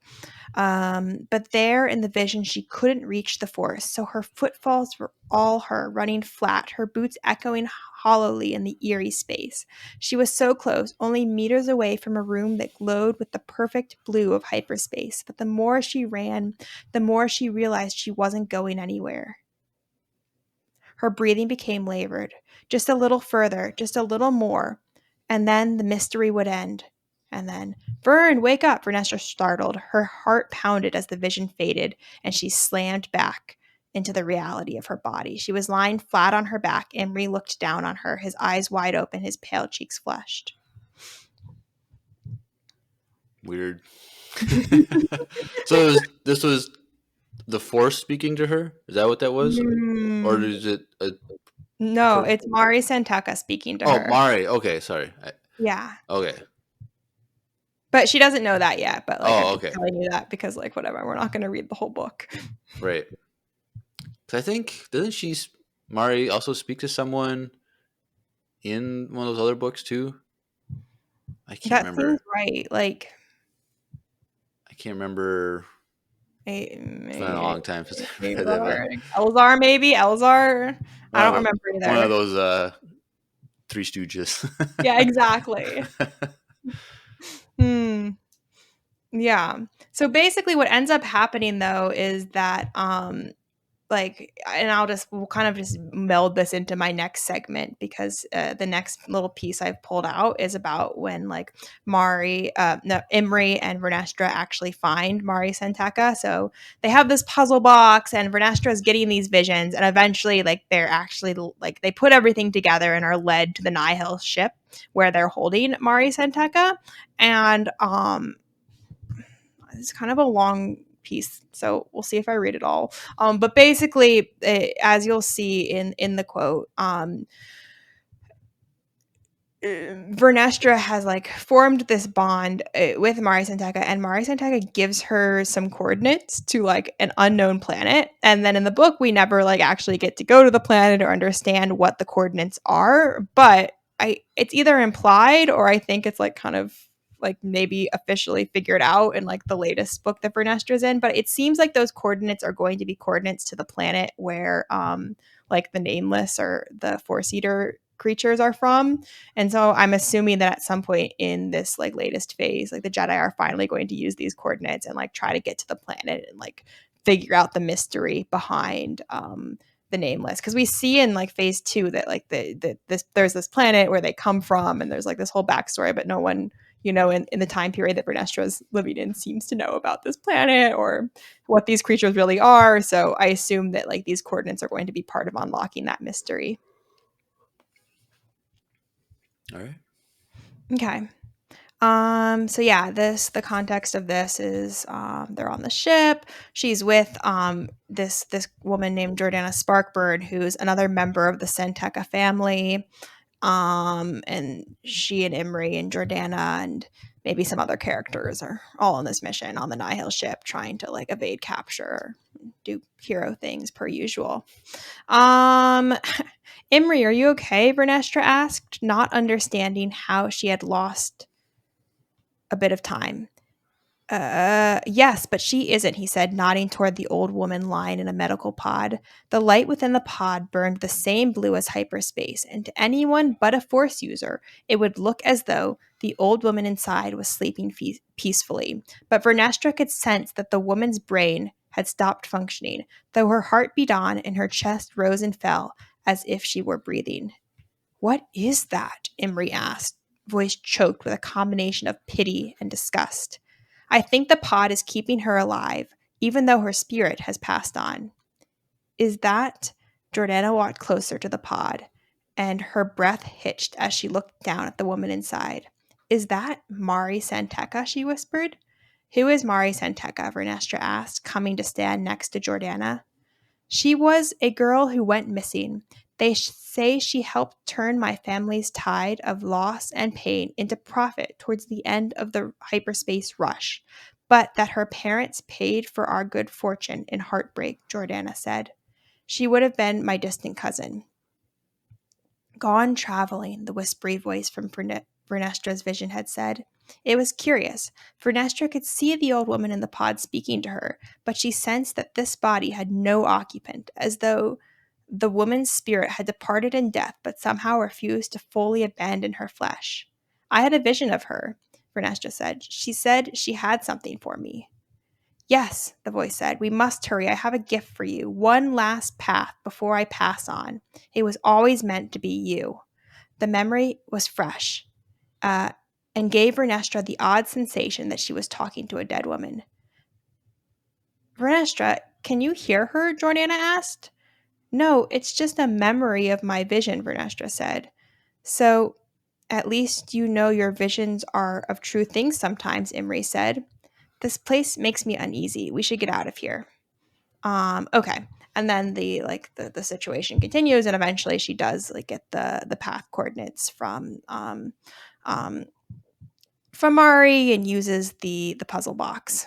But there in the vision, she couldn't reach the forest, so her footfalls were all her, running flat, her boots echoing hollowly in the eerie space. She was so close, only meters away from a room that glowed with the perfect blue of hyperspace. But the more she ran, the more she realized she wasn't going anywhere. Her breathing became labored. Just a little further, just a little more, and then the mystery would end. And then, Vern, wake up, Vernestra startled. Her heart pounded as the vision faded, and she slammed back into the reality of her body. She was lying flat on her back. Imri looked down on her, his eyes wide open, his pale cheeks flushed. Weird. So this was the Force speaking to her? Is that what that was? Or is it No, it's Mari Santeca speaking to her. Oh, Mari. Okay, sorry. Yeah. Okay. But she doesn't know that yet. But like, I'm okay. telling you that because like, whatever. We're not going to read the whole book. Right. Because I think Mari also speak to someone in one of those other books too? I can't remember. Seems right. Like, I can't remember. It's been a long time since I read that. Elzar, maybe Elzar. I don't remember either. One of those Three Stooges. Yeah, exactly. Yeah. So basically, what ends up happening though is that we'll kind of just meld this into my next segment because the next little piece I've pulled out is about when like Imri and Vernestra actually find Mari Santeca. So they have this puzzle box and Vernestra is getting these visions, and eventually like they're actually like they put everything together and are led to the Nihil ship where they're holding Mari Santeca. And it's kind of a long piece, so we'll see if I read it all. But basically, as you'll see in the quote, Vernestra has like formed this bond with Mari Santeca, and Mari Santeca gives her some coordinates to like an unknown planet. And then in the book, we never like actually get to go to the planet or understand what the coordinates are. But it's either implied or I think it's like kind of like maybe officially figured out in like the latest book that Vernestra's in. But it seems like those coordinates are going to be coordinates to the planet where like the Nameless or the Force Eater creatures are from. And so I'm assuming that at some point in this like latest phase, like the Jedi are finally going to use these coordinates and like try to get to the planet and like figure out the mystery behind the Nameless. Because we see in like phase 2 that like there's this planet where they come from and there's like this whole backstory, but no one, you know, in the time period that Vernestra's living in seems to know about this planet or what these creatures really are. So I assume that like these coordinates are going to be part of unlocking that mystery. All right. Okay. So yeah, the context of this is they're on the ship. She's with this woman named Jordana Sparkbird, who's another member of the Santeca family. And she and Imri and Jordana and maybe some other characters are all on this mission on the Nihil ship trying to like evade capture, do hero things per usual. Imri, are you okay? Vernestra asked, not understanding how she had lost a bit of time. Yes, but she isn't, he said, nodding toward the old woman lying in a medical pod. The light within the pod burned the same blue as hyperspace, and to anyone but a Force user, it would look as though the old woman inside was sleeping peacefully. But Vernestra could sense that the woman's brain had stopped functioning, though her heart beat on and her chest rose and fell as if she were breathing. What is that? Imri asked, voice choked with a combination of pity and disgust. I think the pod is keeping her alive, even though her spirit has passed on. Is that? Jordana walked closer to the pod, and her breath hitched as she looked down at the woman inside. Is that Mari Santeca? She whispered. Who is Mari Santeca? Vernestra asked, coming to stand next to Jordana. She was a girl who went missing. They say she helped turn my family's tide of loss and pain into profit towards the end of the hyperspace rush, but that her parents paid for our good fortune in heartbreak, Jordana said. She would have been my distant cousin. Gone traveling, the whispery voice from Vernestra's vision had said. It was curious. Vernestra could see the old woman in the pod speaking to her, but she sensed that this body had no occupant, as though the woman's spirit had departed in death but somehow refused to fully abandon her flesh. I had a vision of her, Vernestra said. She said she had something for me. Yes, the voice said, we must hurry. I have a gift for you. One last path before I pass on. It was always meant to be you. The memory was fresh and gave Vernestra the odd sensation that she was talking to a dead woman. Vernestra, can you hear her? Jordana asked. No, it's just a memory of my vision, Vernestra said. So, at least you know your visions are of true things sometimes, Imri said. This place makes me uneasy. We should get out of here. Okay. And then the situation continues, and eventually she does like get the path coordinates from Mari and uses the puzzle box.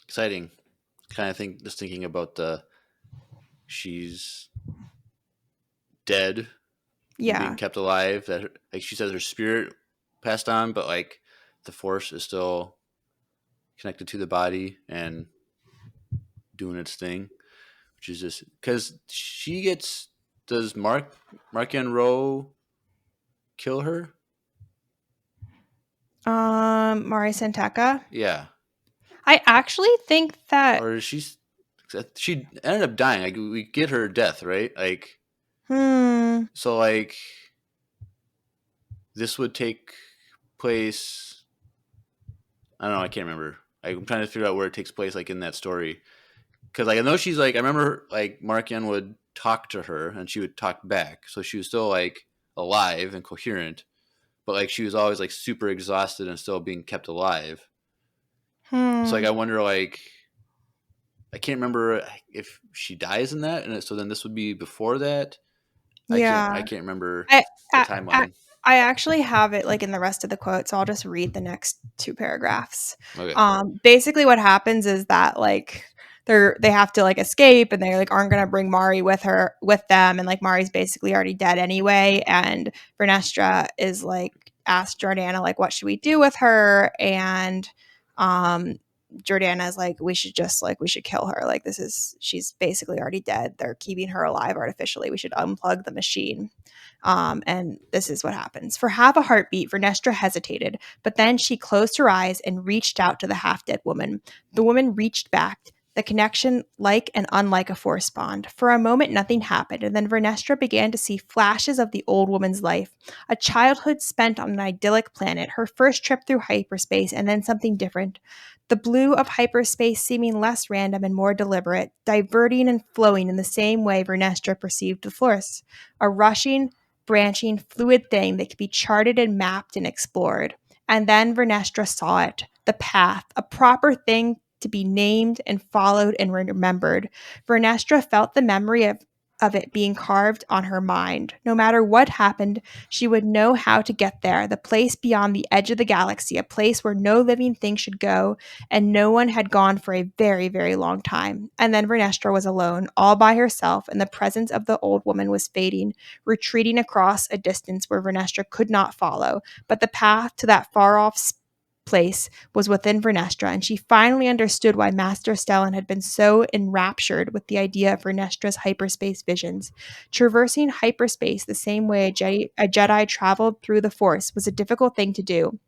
Exciting. Kind of think just thinking about she's dead, Yeah. being kept alive. That like she says her spirit passed on, but like the Force is still connected to the body and doing its thing, which is just because she gets. Does Markian Rwoh kill her? Mari Santeca. Yeah, I actually think that. or is she ended up dying. Like we get her death, right? Like so, like this would take place. I don't know. I can't remember. I'm trying to figure out where it takes place, like in that story, because like I know she's like I remember like Markian would talk to her and she would talk back, so she was still like alive and coherent, but like she was always like super exhausted and still being kept alive. So like I wonder like I can't remember if she dies in that, and so then this would be before that. Yeah. I can't remember I, the I, I timeline. I actually have it like in the rest of the quote, so I'll just read the next two paragraphs. Okay. Basically what happens is that like they have to like escape and they like aren't gonna bring Mari with them, and like Mari's basically already dead anyway. And Vernestra is like asked Jordana like what should we do with her, and um Jordana is like we should kill her. Like she's basically already dead. They're keeping her alive artificially. We should unplug the machine. And this is what happens. For half a heartbeat, Vernestra hesitated, but then she closed her eyes and reached out to the half-dead woman. The woman reached back, the connection like and unlike a force bond. For a moment, nothing happened, and then Vernestra began to see flashes of the old woman's life. A childhood spent on an idyllic planet, her first trip through hyperspace, and then something different. The blue of hyperspace seeming less random and more deliberate, diverting and flowing in the same way Vernestra perceived the force. A rushing, branching, fluid thing that could be charted and mapped and explored. And then Vernestra saw it, the path, a proper thing to be named and followed and remembered. Vernestra felt the memory of it being carved on her mind. No matter what happened, she would know how to get there, the place beyond the edge of the galaxy, a place where no living thing should go, and no one had gone for a very, very long time. And then Vernestra was alone, all by herself, and the presence of the old woman was fading, retreating across a distance where Vernestra could not follow. But the path to that far-off place was within Vernestra, and she finally understood why Master Stellan had been so enraptured with the idea of Vernestra's hyperspace visions. Traversing hyperspace the same way a Jedi traveled through the Force was a difficult thing to do.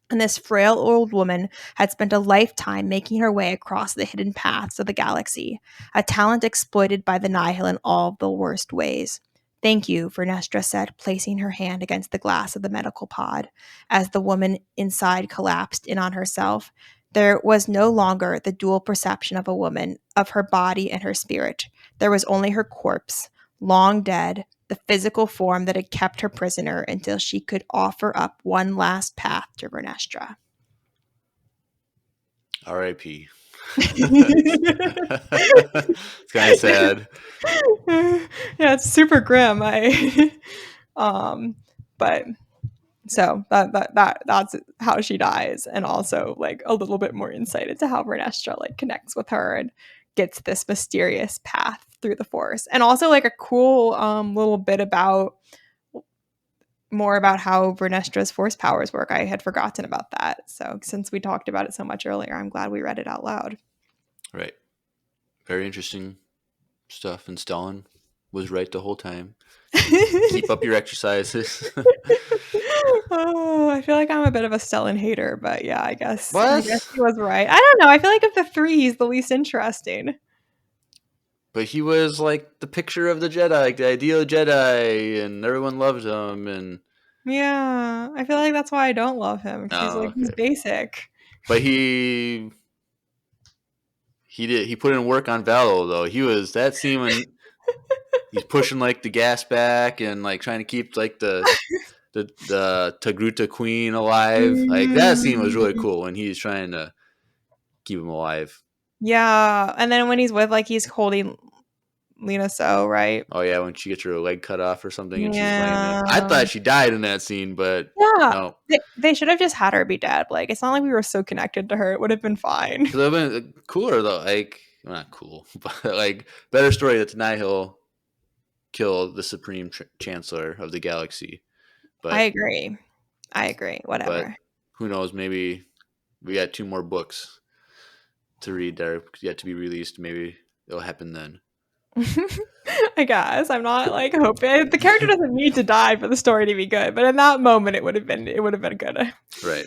And this frail old woman had spent a lifetime making her way across the hidden paths of the galaxy, a talent exploited by the Nihil in all the worst ways. Thank you, Vernestra said, placing her hand against the glass of the medical pod. As the woman inside collapsed in on herself, there was no longer the dual perception of a woman, of her body and her spirit. There was only her corpse, long dead, the physical form that had kept her prisoner until she could offer up one last path to Vernestra. R.I.P. It's kind of sad. Yeah, it's super grim. But so that's how she dies, and also like a little bit more insight into how Vernestra like connects with her and gets this mysterious path through the force, and also like a cool little bit about more about how Vernestra's force powers work. I had forgotten about that. So since we talked about it so much earlier, I'm glad we read it out loud. Right. Very interesting stuff. And Stellan was right the whole time. Keep up your exercises. Oh, I feel like I'm a bit of a Stellan hater, but yeah, I guess he was right. I don't know. I feel like of the three, he's the least interesting. But he was like the picture of the Jedi, like the ideal Jedi, and everyone loved him. And yeah, I feel like that's why I don't love him, because he's basic. But he put in work on Valo though. He was that scene when he's pushing like the gas back and like trying to keep like the Togruta Queen alive. Like that scene was really cool when he's trying to keep him alive. Yeah, and then when he's he's holding Lena So, right? Oh yeah, when she gets her leg cut off or something and she's laying there. I thought she died in that scene, but no. They should have just had her be dead. Like, it's not like we were so connected to her. It would have been fine. It would have been cooler though. Like, well, not cool, but like better story that Nihil killed the Supreme Chancellor of the galaxy. But I agree. Whatever. But who knows? Maybe we got 2 more books to read that are yet to be released. Maybe it'll happen then. I guess I'm not like hoping the character doesn't need to die for the story to be good, but in that moment, it would have been good. Right.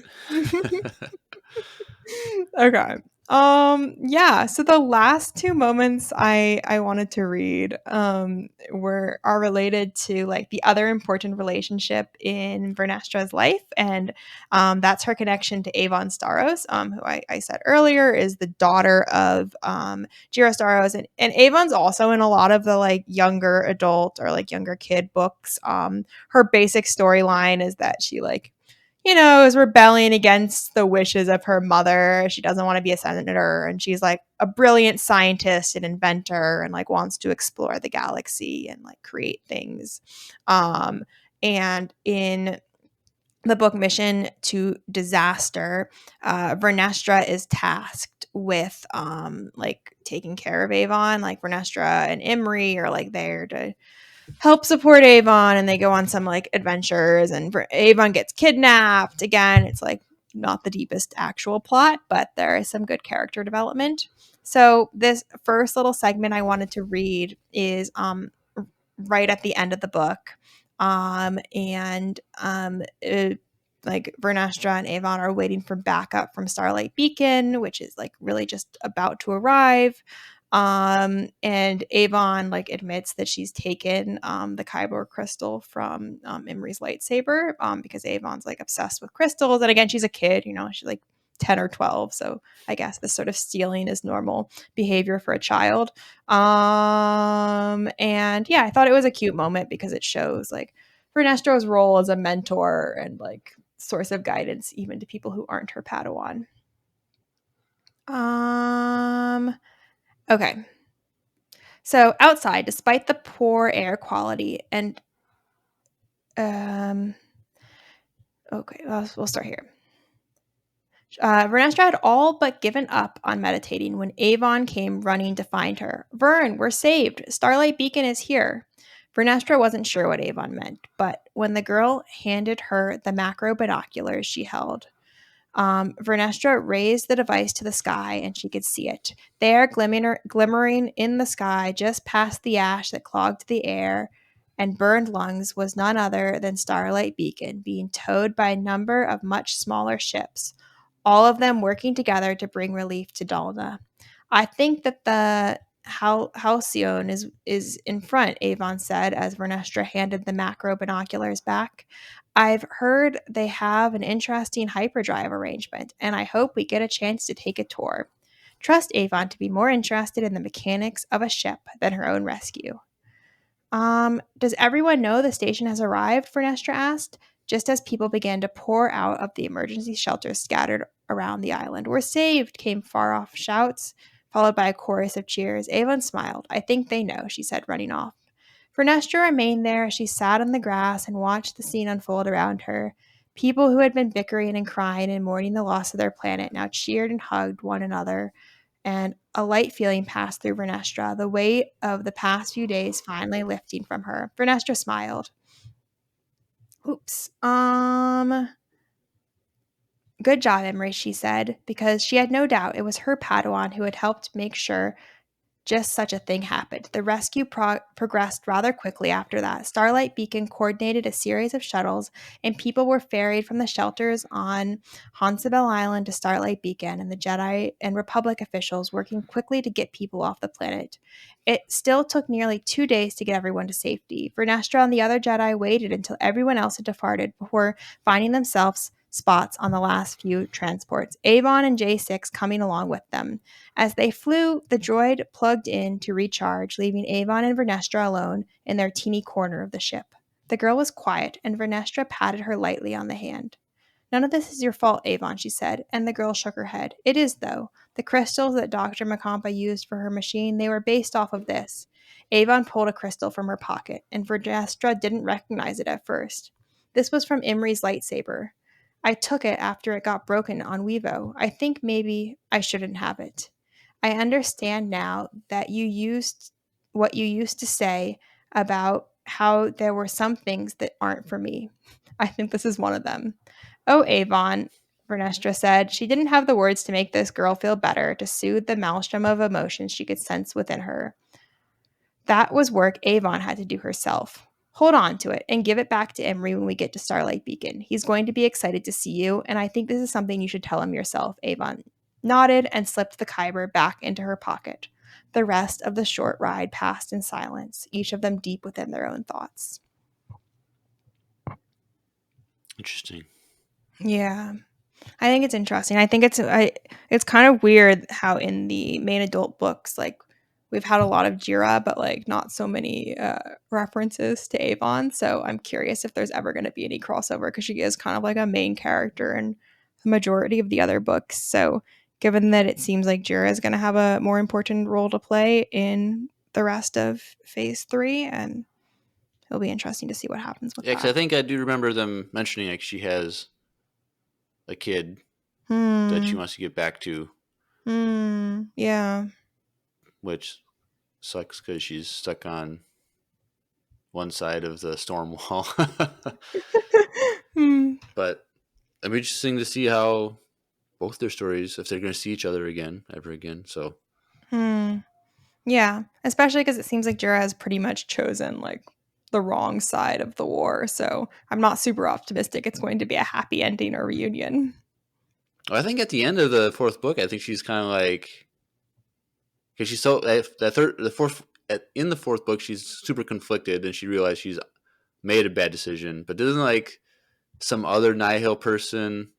Okay. Yeah, so the last 2 moments I wanted to read are related to like the other important relationship in Vernestra's life, and that's her connection to Avon Staros, who I said earlier is the daughter of Jira Staros, and Avon's also in a lot of the like younger adult or like younger kid books. Her basic storyline is that she like is rebelling against the wishes of her mother. She doesn't want to be a senator, and she's like a brilliant scientist and inventor, and like wants to explore the galaxy and like create things. And in the book Mission to Disaster, Vernestra is tasked with like taking care of Avon. Like Vernestra and Imri are like there to help support Avon, and they go on some like adventures, and Avon gets kidnapped. Again, it's like not the deepest actual plot, but there is some good character development. So this first little segment I wanted to read is right at the end of the book. Like Vernestra and Avon are waiting for backup from Starlight Beacon, which is like really just about to arrive. And Avon like admits that she's taken the Kyber crystal from Imri's lightsaber because Avon's like obsessed with crystals. And again, she's a kid, she's like 10 or 12. So I guess this sort of stealing is normal behavior for a child. And yeah, I thought it was a cute moment because it shows like Vernestra's role as a mentor and like source of guidance even to people who aren't her Padawan. Okay. So outside, despite the poor air quality and okay, we'll start here. Vernestra had all but given up on meditating when Avon came running to find her. Vern, we're saved. Starlight Beacon is here. Vernestra wasn't sure what Avon meant, but when the girl handed her the macro binoculars she held, Vernestra raised the device to the sky and she could see it. There, glimmering in the sky just past the ash that clogged the air and burned lungs, was none other than Starlight Beacon, being towed by a number of much smaller ships, all of them working together to bring relief to Dalna. I think that the Halcyon is in front, Avon said as Vernestra handed the macro binoculars back. I've heard they have an interesting hyperdrive arrangement, and I hope we get a chance to take a tour. Trust Avon to be more interested in the mechanics of a ship than her own rescue. Does everyone know the station has arrived? Vernestra asked, just as people began to pour out of the emergency shelters scattered around the island. We're saved, came far off shouts, followed by a chorus of cheers. Avon smiled. I think they know, she said, running off. Vernestra remained there as she sat on the grass and watched the scene unfold around her. People who had been bickering and crying and mourning the loss of their planet now cheered and hugged one another, and a light feeling passed through Vernestra, the weight of the past few days finally lifting from her. Vernestra smiled. Oops. Good job, Imri, she said, because she had no doubt it was her Padawan who had helped make sure just such a thing happened. The rescue progressed rather quickly after that. Starlight Beacon coordinated a series of shuttles, and people were ferried from the shelters on Hansabel Island to Starlight Beacon, and the Jedi and Republic officials working quickly to get people off the planet. It still took nearly 2 days to get everyone to safety. Vernestra and the other Jedi waited until everyone else had departed before finding themselves spots on the last few transports, Avon and J6 coming along with them. As they flew, the droid plugged in to recharge, leaving Avon and Vernestra alone in their teeny corner of the ship. The girl was quiet, and Vernestra patted her lightly on the hand. None of this is your fault, Avon, she said, and the girl shook her head. It is, though. The crystals that Dr. Macampa used for her machine, they were based off of this. Avon pulled a crystal from her pocket, and Vernestra didn't recognize it at first. This was from Imri's lightsaber. I took it after it got broken on Wevo. I think maybe I shouldn't have it. I understand now that what you used to say about how there were some things that aren't for me. I think this is one of them. Oh, Avon, Vernestra said. She didn't have the words to make this girl feel better, to soothe the maelstrom of emotions she could sense within her. That was work Avon had to do herself. Hold on to it and give it back to Imri when we get to Starlight Beacon. He's going to be excited to see you, and I think this is something you should tell him yourself, Avon nodded and slipped the Kyber back into her pocket. The rest of the short ride passed in silence, each of them deep within their own thoughts. Interesting. Yeah. I think it's interesting. I think it's kind of weird how in the main adult books, like we've had a lot of Jira, but like not so many references to Avon. So I'm curious if there's ever going to be any crossover because she is kind of like a main character in the majority of the other books. So given that it seems like Jira is going to have a more important role to play in the rest of Phase 3, and it'll be interesting to see what happens with Yeah, because I that. think I do remember them mentioning like she has a kid that she Hmm. wants to get back to, Yeah. which sucks because she's stuck on one side of the storm wall. Hmm. But it'll be interesting to see how both their stories, if they're going to see each other again, ever again. So Hmm. Yeah, especially because it seems like Jira has pretty much chosen like the wrong side of the war. So I'm not super optimistic it's going to be a happy ending or reunion. I think at the end of the fourth book, I think she's kind of like, because she's so in the fourth book, she's super conflicted and she realized she's made a bad decision. But doesn't like some other Nihil person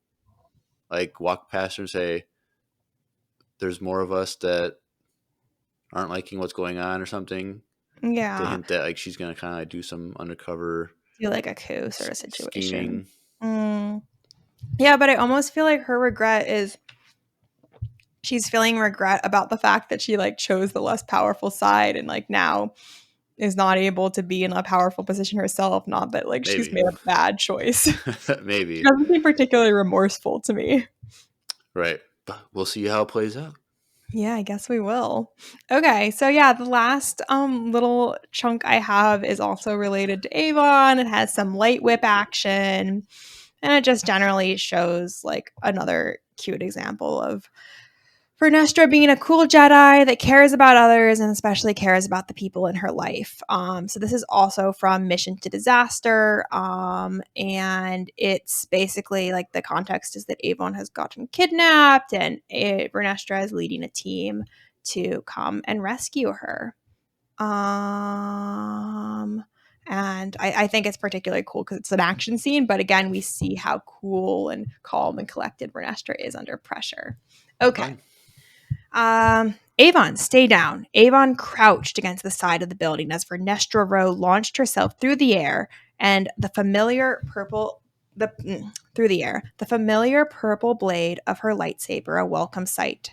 like walk past her and say, "There's more of us that aren't liking what's going on" or something, to Yeah, hint that like she's gonna kind of like do some undercover feel like a coup sort of situation. scheming. Mm. Yeah, but I almost feel like her regret is she's feeling regret about the fact that she like chose the less powerful side and like now is not able to be in a powerful position herself. Not that like she's Maybe, made a bad choice. She maybe, doesn't seem particularly remorseful to me. right? But we'll see how it plays out. Yeah, I guess we will. Okay, so yeah, the last little chunk I have is also related to Avon. It has some light whip action, and it just generally shows like another cute example of Vernestra being a cool Jedi that cares about others and especially cares about the people in her life. So this is also from Mission to Disaster, and it's basically like the context is that Avon has gotten kidnapped, and Vernestra is leading a team to come and rescue her. And I think it's particularly cool because it's an action scene, but again, we see how cool and calm and collected Vernestra is under pressure. Okay. Fine. Avon, stay down. Avon crouched against the side of the building as Rwoh launched herself through the air, and the familiar purple through the air, the familiar purple blade of her lightsaber a welcome sight.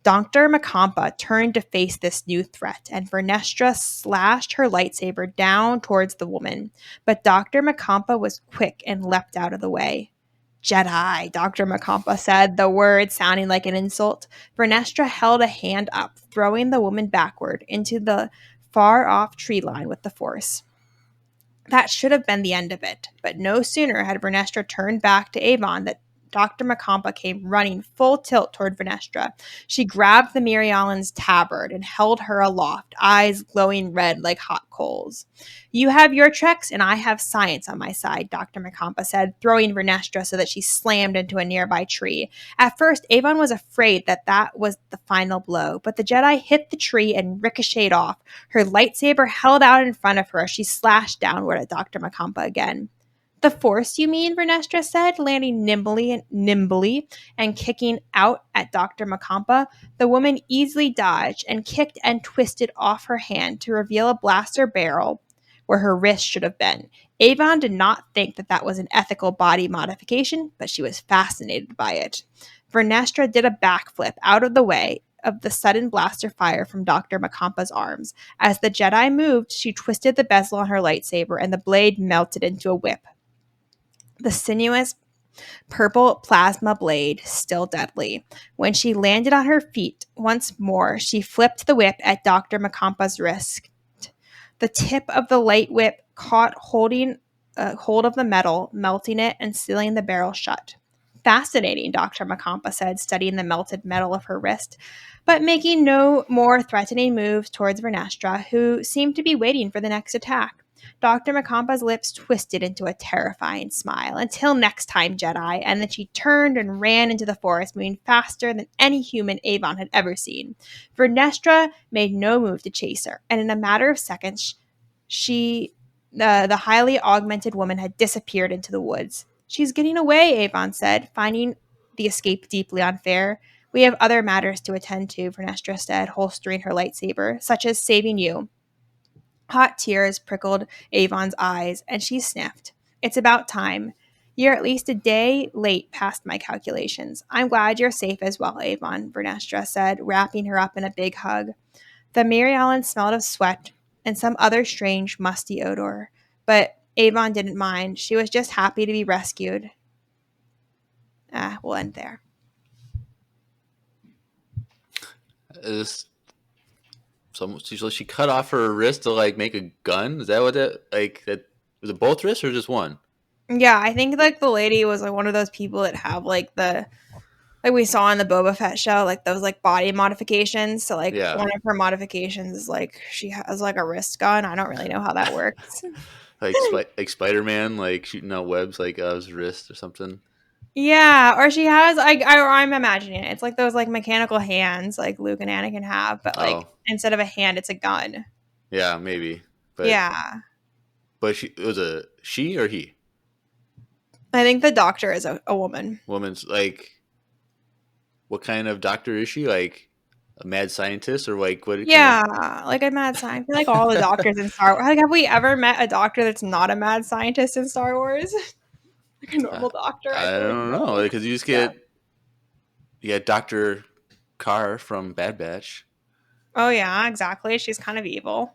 Dr. Macampa turned to face this new threat, and Vernestra slashed her lightsaber down towards the woman. But Dr. Macampa was quick and leapt out of the way. Jedi, Dr. Macampa said, the word sounding like an insult. Vernestra held a hand up, throwing the woman backward into the far off tree line with the force. That should have been the end of it, but no sooner had Vernestra turned back to Avon than Dr. Macampa came running full tilt toward Vernestra. She grabbed the Mirialan's tabard and held her aloft, eyes glowing red like hot coals. You have your tricks, and I have science on my side, Dr. Macampa said, throwing Vernestra so that she slammed into a nearby tree. At first, Avon was afraid that was the final blow, but the Jedi hit the tree and ricocheted off, her lightsaber held out in front of her as she slashed downward at Dr. Macampa again. The Force, you mean? Vernestra said, landing nimbly and kicking out at Dr. Macampa. The woman easily dodged and kicked and twisted off her hand to reveal a blaster barrel where her wrist should have been. Avon did not think that was an ethical body modification, but she was fascinated by it. Vernestra did a backflip out of the way of the sudden blaster fire from Dr. Macampa's arms. As the Jedi moved, she twisted the bezel on her lightsaber, and the blade melted into a whip. The sinuous purple plasma blade, still deadly. When she landed on her feet once more, she flipped the whip at Dr. Macampa's wrist. The tip of the light whip caught holding hold of the metal, melting it and sealing the barrel shut. Fascinating, Dr. Macampa said, studying the melted metal of her wrist, but making no more threatening moves towards Vernestra, who seemed to be waiting for the next attack. Dr. Macampa's lips twisted into a terrifying smile. Until next time, Jedi. And then she turned and ran into the forest, moving faster than any human Avon had ever seen. Vernestra made no move to chase her, and in a matter of seconds, the highly augmented woman had disappeared into the woods. She's getting away, Avon said, finding the escape deeply unfair. We have other matters to attend to, Vernestra said, holstering her lightsaber, such as saving you. Hot tears prickled Avon's eyes, and she sniffed. It's about time. You're at least a day late past my calculations. I'm glad you're safe as well, Avon, Vernestra said, wrapping her up in a big hug. The Mary Ellen smelled of sweat and some other strange, musty odor, but Avon didn't mind. She was just happy to be rescued. We'll end there. So she cut off her wrist to like make a gun. Is that what that like? That was it? Both wrists or just one? Yeah, I think like the lady was like one of those people that have like like we saw in the Boba Fett show, like those like body modifications. So like Yeah. one of her modifications is like she has like a wrist gun. I don't really know how that works. like Spider-Man, like shooting out webs like out of his wrist or something. Yeah, or she has I'm imagining it. It's like those like mechanical hands like Luke and Anakin have, but like instead of a hand, it's a gun. Yeah, maybe. But yeah. But it was a she or he? I think the doctor is a woman. Woman's like, what kind of doctor is she? Like a mad scientist or like what? Yeah, like a mad scientist. I feel like all the doctors in Star Wars. Like, have we ever met a doctor that's not a mad scientist in Star Wars? Like a normal doctor? I don't know, because you just get Dr. Carr from Bad Batch. Oh yeah, exactly. She's kind of evil.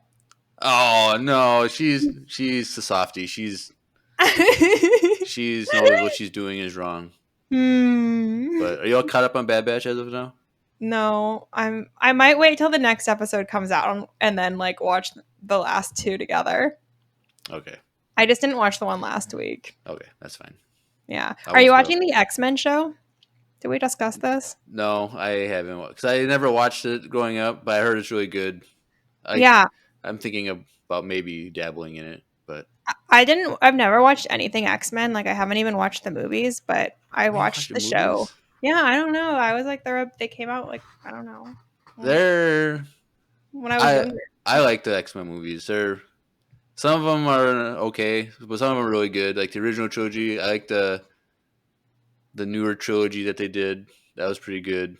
Oh no, she's the softie. She's knows what she's doing is wrong. But are you all caught up on Bad Batch as of now? No, I might wait till the next episode comes out and then like watch the last two together. Okay. I just didn't watch the one last week. Okay, that's fine. Yeah. Are you watching the X-Men show? Did we discuss this? No, I haven't, because I never watched it growing up, but I heard it's really good. I'm thinking about maybe dabbling in it, but I've never watched anything X-Men. Like I haven't even watched the movies, but I watched the show. Yeah, I don't know. I was like, they came out like, I don't know. When I was younger. I like the X-Men movies. Some of them are okay, but some of them are really good. Like the original trilogy, I like the newer trilogy that they did. That was pretty good.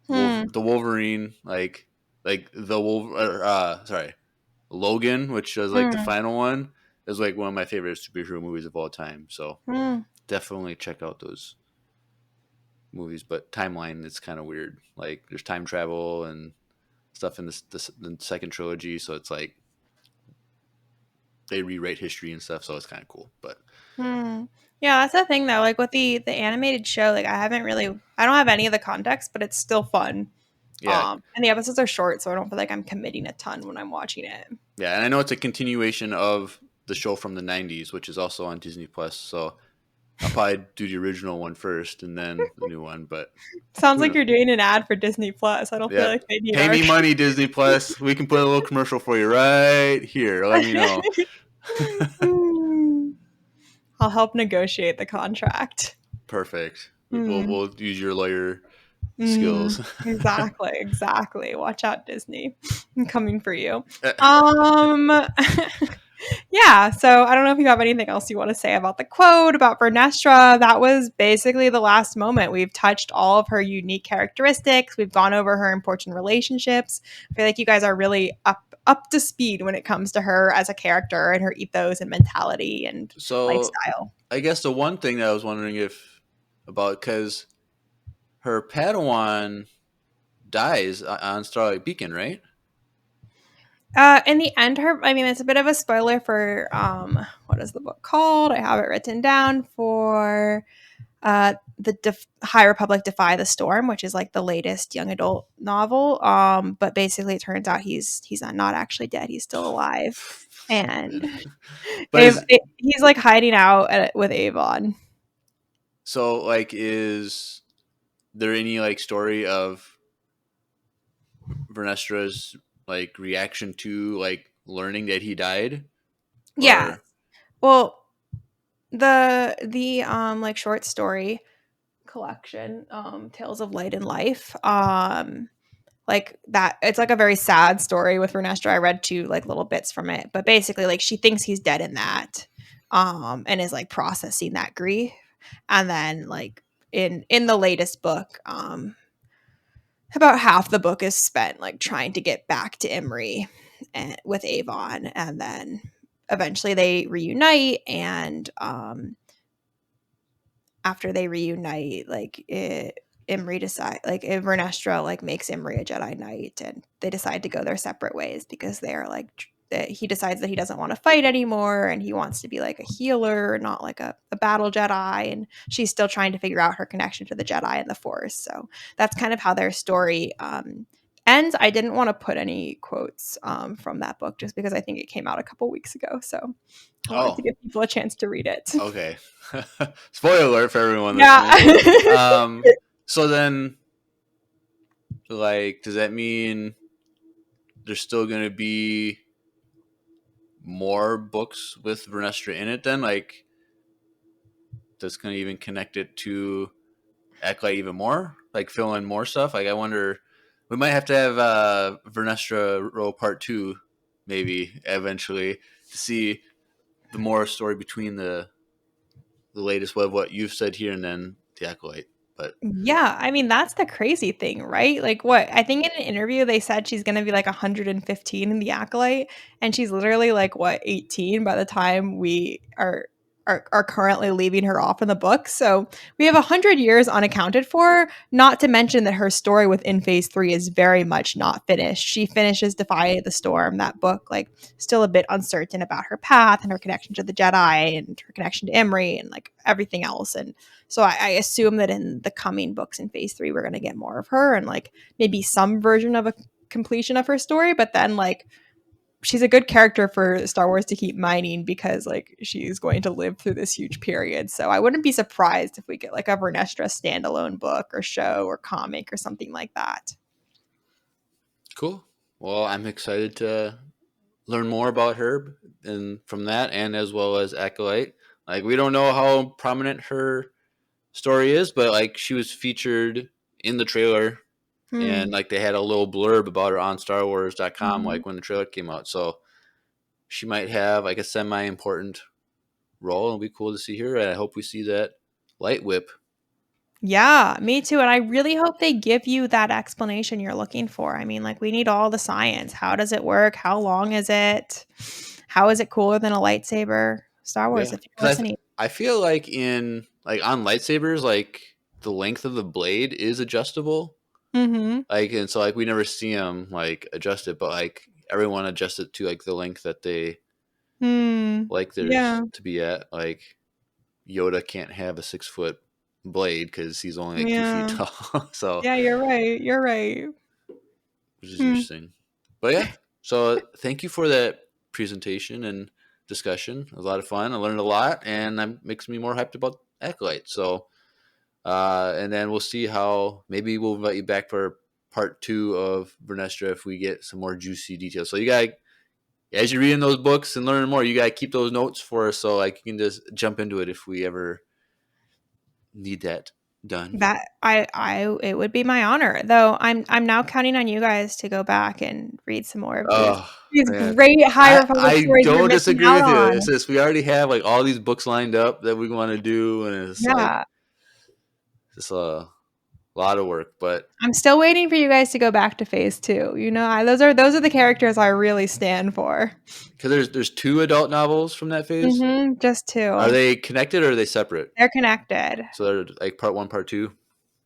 The Wolverine, Logan, which was like the final one, is like one of my favorite superhero movies of all time. So definitely check out those movies. But timeline, it's kind of weird. Like there's time travel and stuff in the second trilogy, so it's like they rewrite history and stuff, so it's kind of cool. But yeah, that's the thing though. Like with the animated show, like I don't have any of the context, but it's still fun. Yeah, and the episodes are short, so I don't feel like I'm committing a ton when I'm watching it. Yeah, and I know it's a continuation of the show from the 90s, which is also on Disney Plus. So I'll probably do the original one first and then the new one. But sounds like you're doing an ad for Disney Plus. I don't feel like they need pay me money, Disney Plus. We can put a little commercial for you right here. Let me know. I'll help negotiate the contract. Perfect. We'll use your lawyer skills. Exactly. Watch out, Disney. I'm coming for you. Yeah, so I don't know if you have anything else you want to say about the quote, about Vernestra. That was basically the last moment. We've touched all of her unique characteristics. We've gone over her important relationships. I feel like you guys are really up to speed when it comes to her as a character and her ethos and mentality and lifestyle. I guess the one thing that I was wondering because her Padawan dies on Starlight Beacon, right? In the end, it's a bit of a spoiler for what is the book called? I have it written down for the High Republic Defy the Storm, which is like the latest young adult novel. But basically, it turns out he's not actually dead; he's still alive, and he's like hiding out with Avon. So, like, is there any like story of Vernestra's like reaction to like learning that he died? Yeah. Well, the like short story collection, Tales of Light and Life, like that, it's like a very sad story with Vernestra. I read 2 like little bits from it, but basically like she thinks he's dead in that, and is like processing that grief, and then like in the latest book, about half the book is spent like trying to get back to Imri and with Avon, and then eventually they reunite, and after they reunite, like Imri decide like Vernestra like makes Imri a Jedi Knight, and they decide to go their separate ways because they're like he decides that he doesn't want to fight anymore, and he wants to be like a healer, not like a battle Jedi. And she's still trying to figure out her connection to the Jedi and the Force. So that's kind of how their story ends. I didn't want to put any quotes from that book just because I think it came out a couple weeks ago. So I wanted to give people a chance to read it. Okay. Spoiler alert for everyone listening. Yeah. So then, like, does that mean there's still going to be more books with Vernestra in it then? Like, that's going to even connect it to Acolyte even more? Like, fill in more stuff? Like, I wonder, we might have to have Vernestra Rwoh Part 2, maybe, eventually, to see the more story between the latest what you've said here and then the Acolyte. But yeah, I mean, that's the crazy thing, right? Like, what I think in an interview they said she's going to be like 115 in the Acolyte, and she's literally like, what, 18 by the time we are currently leaving her off in the book. So we have 100 years unaccounted for, not to mention that her story within phase 3 is very much not finished. She finishes Defy the Storm, that book, like still a bit uncertain about her path and her connection to the Jedi and her connection to Imri and like everything else. And so I assume that in the coming books in phase 3, we're going to get more of her and like maybe some version of a completion of her story. But then like, she's a good character for Star Wars to keep mining because like she's going to live through this huge period. So I wouldn't be surprised if we get like a Vernestra standalone book or show or comic or something like that. Cool. Well, I'm excited to learn more about her and from that, and as well as Acolyte. Like, we don't know how prominent her story is, but like she was featured in the trailer. And like they had a little blurb about her on StarWars.com, like when the trailer came out. So she might have like a semi-important role. It'll be cool to see her, and I hope we see that light whip. Yeah, me too. And I really hope they give you that explanation you're looking for. I mean, like we need all the science. How does it work? How long is it? How is it cooler than a lightsaber? Star Wars, if you're listening. I feel like in like on lightsabers, like the length of the blade is adjustable. Like, and so like we never see them like adjust it, but like everyone adjusts it to like the length that they like there's to be at. Like Yoda can't have a 6-foot blade because he's only like 2 feet tall. So yeah, you're right. Which is interesting. But yeah, so thank you for that presentation and discussion. It was a lot of fun. I learned a lot, and that makes me more hyped about Acolyte. So, and then we'll see how maybe we'll invite you back for part 2 of Vernestra if we get some more juicy details. So you got, as you're reading those books and learning more, you got to keep those notes for us so like you can just jump into it if we ever need that done. That it would be my honor. Though I'm now counting on you guys to go back and read some more of these great High Republic stories. I don't disagree with you. It's just we already have like all these books lined up that we want to do, and it's like just a lot of work. But I'm still waiting for you guys to go back to phase 2. You know, those are the characters I really stand for. Because there's 2 adult novels from that phase. Just 2. Are they connected or are they separate? They're connected. So they're like part 1, part 2.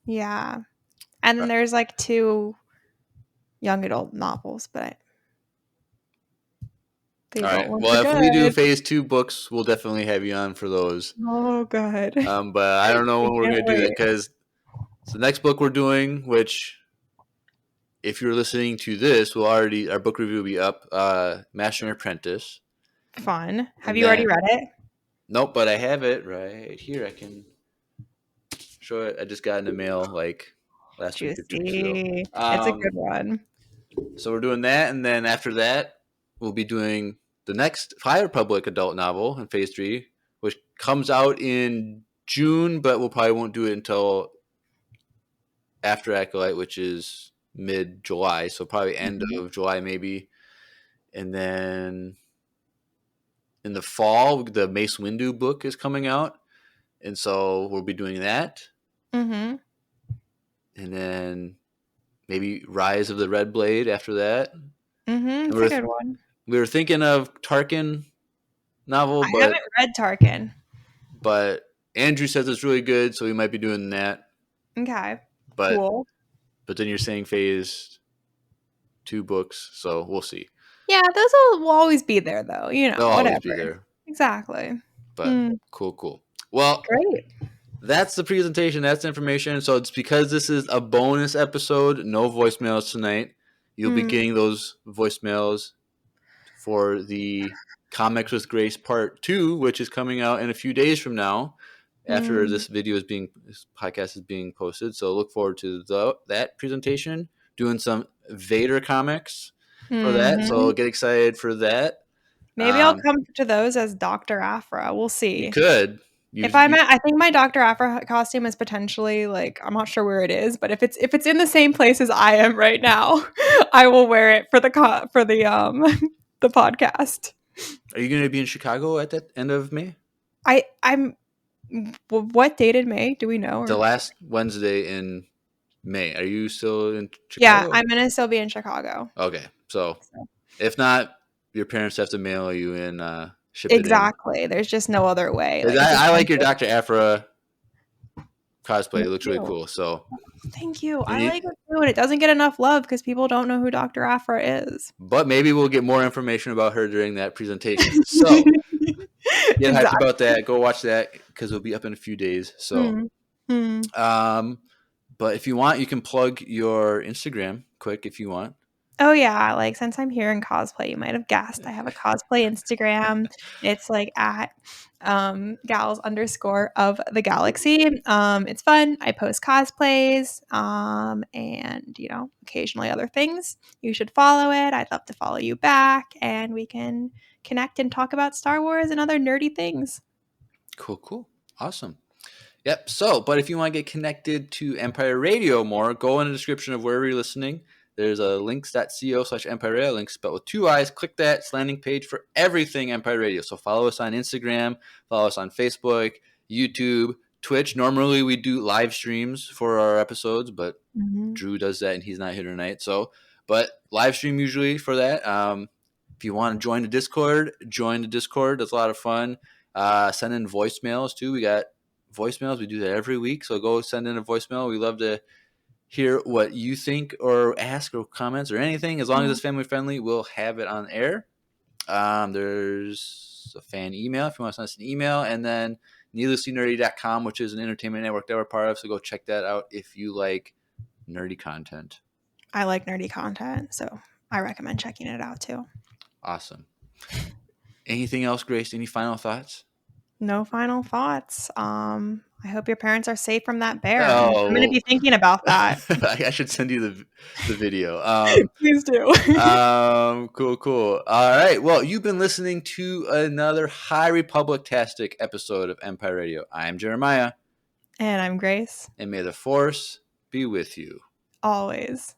Yeah, and then there's like 2 young adult novels, but all right. Well, if we do phase 2 books, we'll definitely have you on for those. Oh, God. But I don't know when we're going to do that because the next book we're doing, which if you're listening to this, our book review will be up. Master and Apprentice. Fun. Have you already read it? Nope, but I have it right here. I can show it. I just got in the mail like last week or 2 weeks ago. It's a good one. So we're doing that, and then after that, we'll be doing the next High Republic adult novel in phase 3, which comes out in June, but we'll probably won't do it until after Acolyte, which is mid-July, so probably end of July maybe. And then in the fall, the Mace Windu book is coming out, and so we'll be doing that. Mm-hmm. And then maybe Rise of the Red Blade after that. Mm-hmm. And It's a good one. we were thinking of Tarkin novel, I haven't read Tarkin. but Andrew says it's really good, so we might be doing that. Okay. But, Cool. But then you're saying phase 2 books, so we'll see. Yeah, those will always be there, though. You know, They'll whatever. always be there. Exactly. But cool. Well, Great. that's the presentation. That's the information. So it's because this is a bonus episode, no voicemails tonight. You'll be getting those voicemails for the Comics with Grace Part 2, which is coming out in a few days from now after this podcast is being posted. So look forward to that presentation, doing some Vader comics for that. So get excited for that. Maybe I'll come to those as Dr. Aphra. We'll see. You could. I think my Dr. Aphra costume is potentially like, I'm not sure where it is, but if it's in the same place as I am right now, I will wear it for the the podcast. Are you going to be in Chicago at the end of May? I'm. What date in May? Do we know? The last Wednesday in May. Are you still in Chicago? Yeah, I'm gonna still be in Chicago. Okay, so if not, your parents have to mail you in. Ship exactly. It in. There's just no other way. I like your Dr. Aphra cosplay. It looks you. really cool. So thank you. I like it too, and it doesn't get enough love because people don't know who Dr. Aphra is. But maybe we'll get more information about her during that presentation. So get hyped about that. Go watch that because it'll be up in a few days. So, but if you want, you can plug your Instagram quick if you want. Oh yeah, like since I'm here in cosplay, you might have guessed I have a cosplay Instagram. It's like at gals _ of the galaxy. It's fun. I post cosplays and occasionally other things. You should follow it. I'd love to follow you back, and we can connect and talk about Star Wars and other nerdy things. Cool. Awesome. Yep. So, but if you want to get connected to Empire Radio more, go in the description of wherever you're listening. There's a links.co/Empire Radio, links spelled with 2 I's. Click that. It's landing page for everything Empire Radio. So follow us on Instagram, follow us on Facebook, YouTube, Twitch. Normally we do live streams for our episodes, but Drew does that and he's not here tonight. So, but live stream usually for that. If you want to join the Discord, join the Discord. That's a lot of fun. Send in voicemails too. We got voicemails. We do that every week. So go send in a voicemail. We love to hear what you think or ask or comments or anything. As long as it's family friendly, we'll have it on air. There's a fan email if you want to send us an email, and then needlesslynerdy.com, which is an entertainment network that we're part of. So go check that out if you like nerdy content. I like nerdy content, so I recommend checking it out too. Awesome. Anything else, Grace? Any final thoughts? No final thoughts. I hope your parents are safe from that bear. I'm going to be thinking about that. I should send you the video. Please do. Cool. All right. Well, you've been listening to another High Republic-tastic episode of Empire Radio. I'm Jeremiah. And I'm Grace. And may the Force be with you. Always.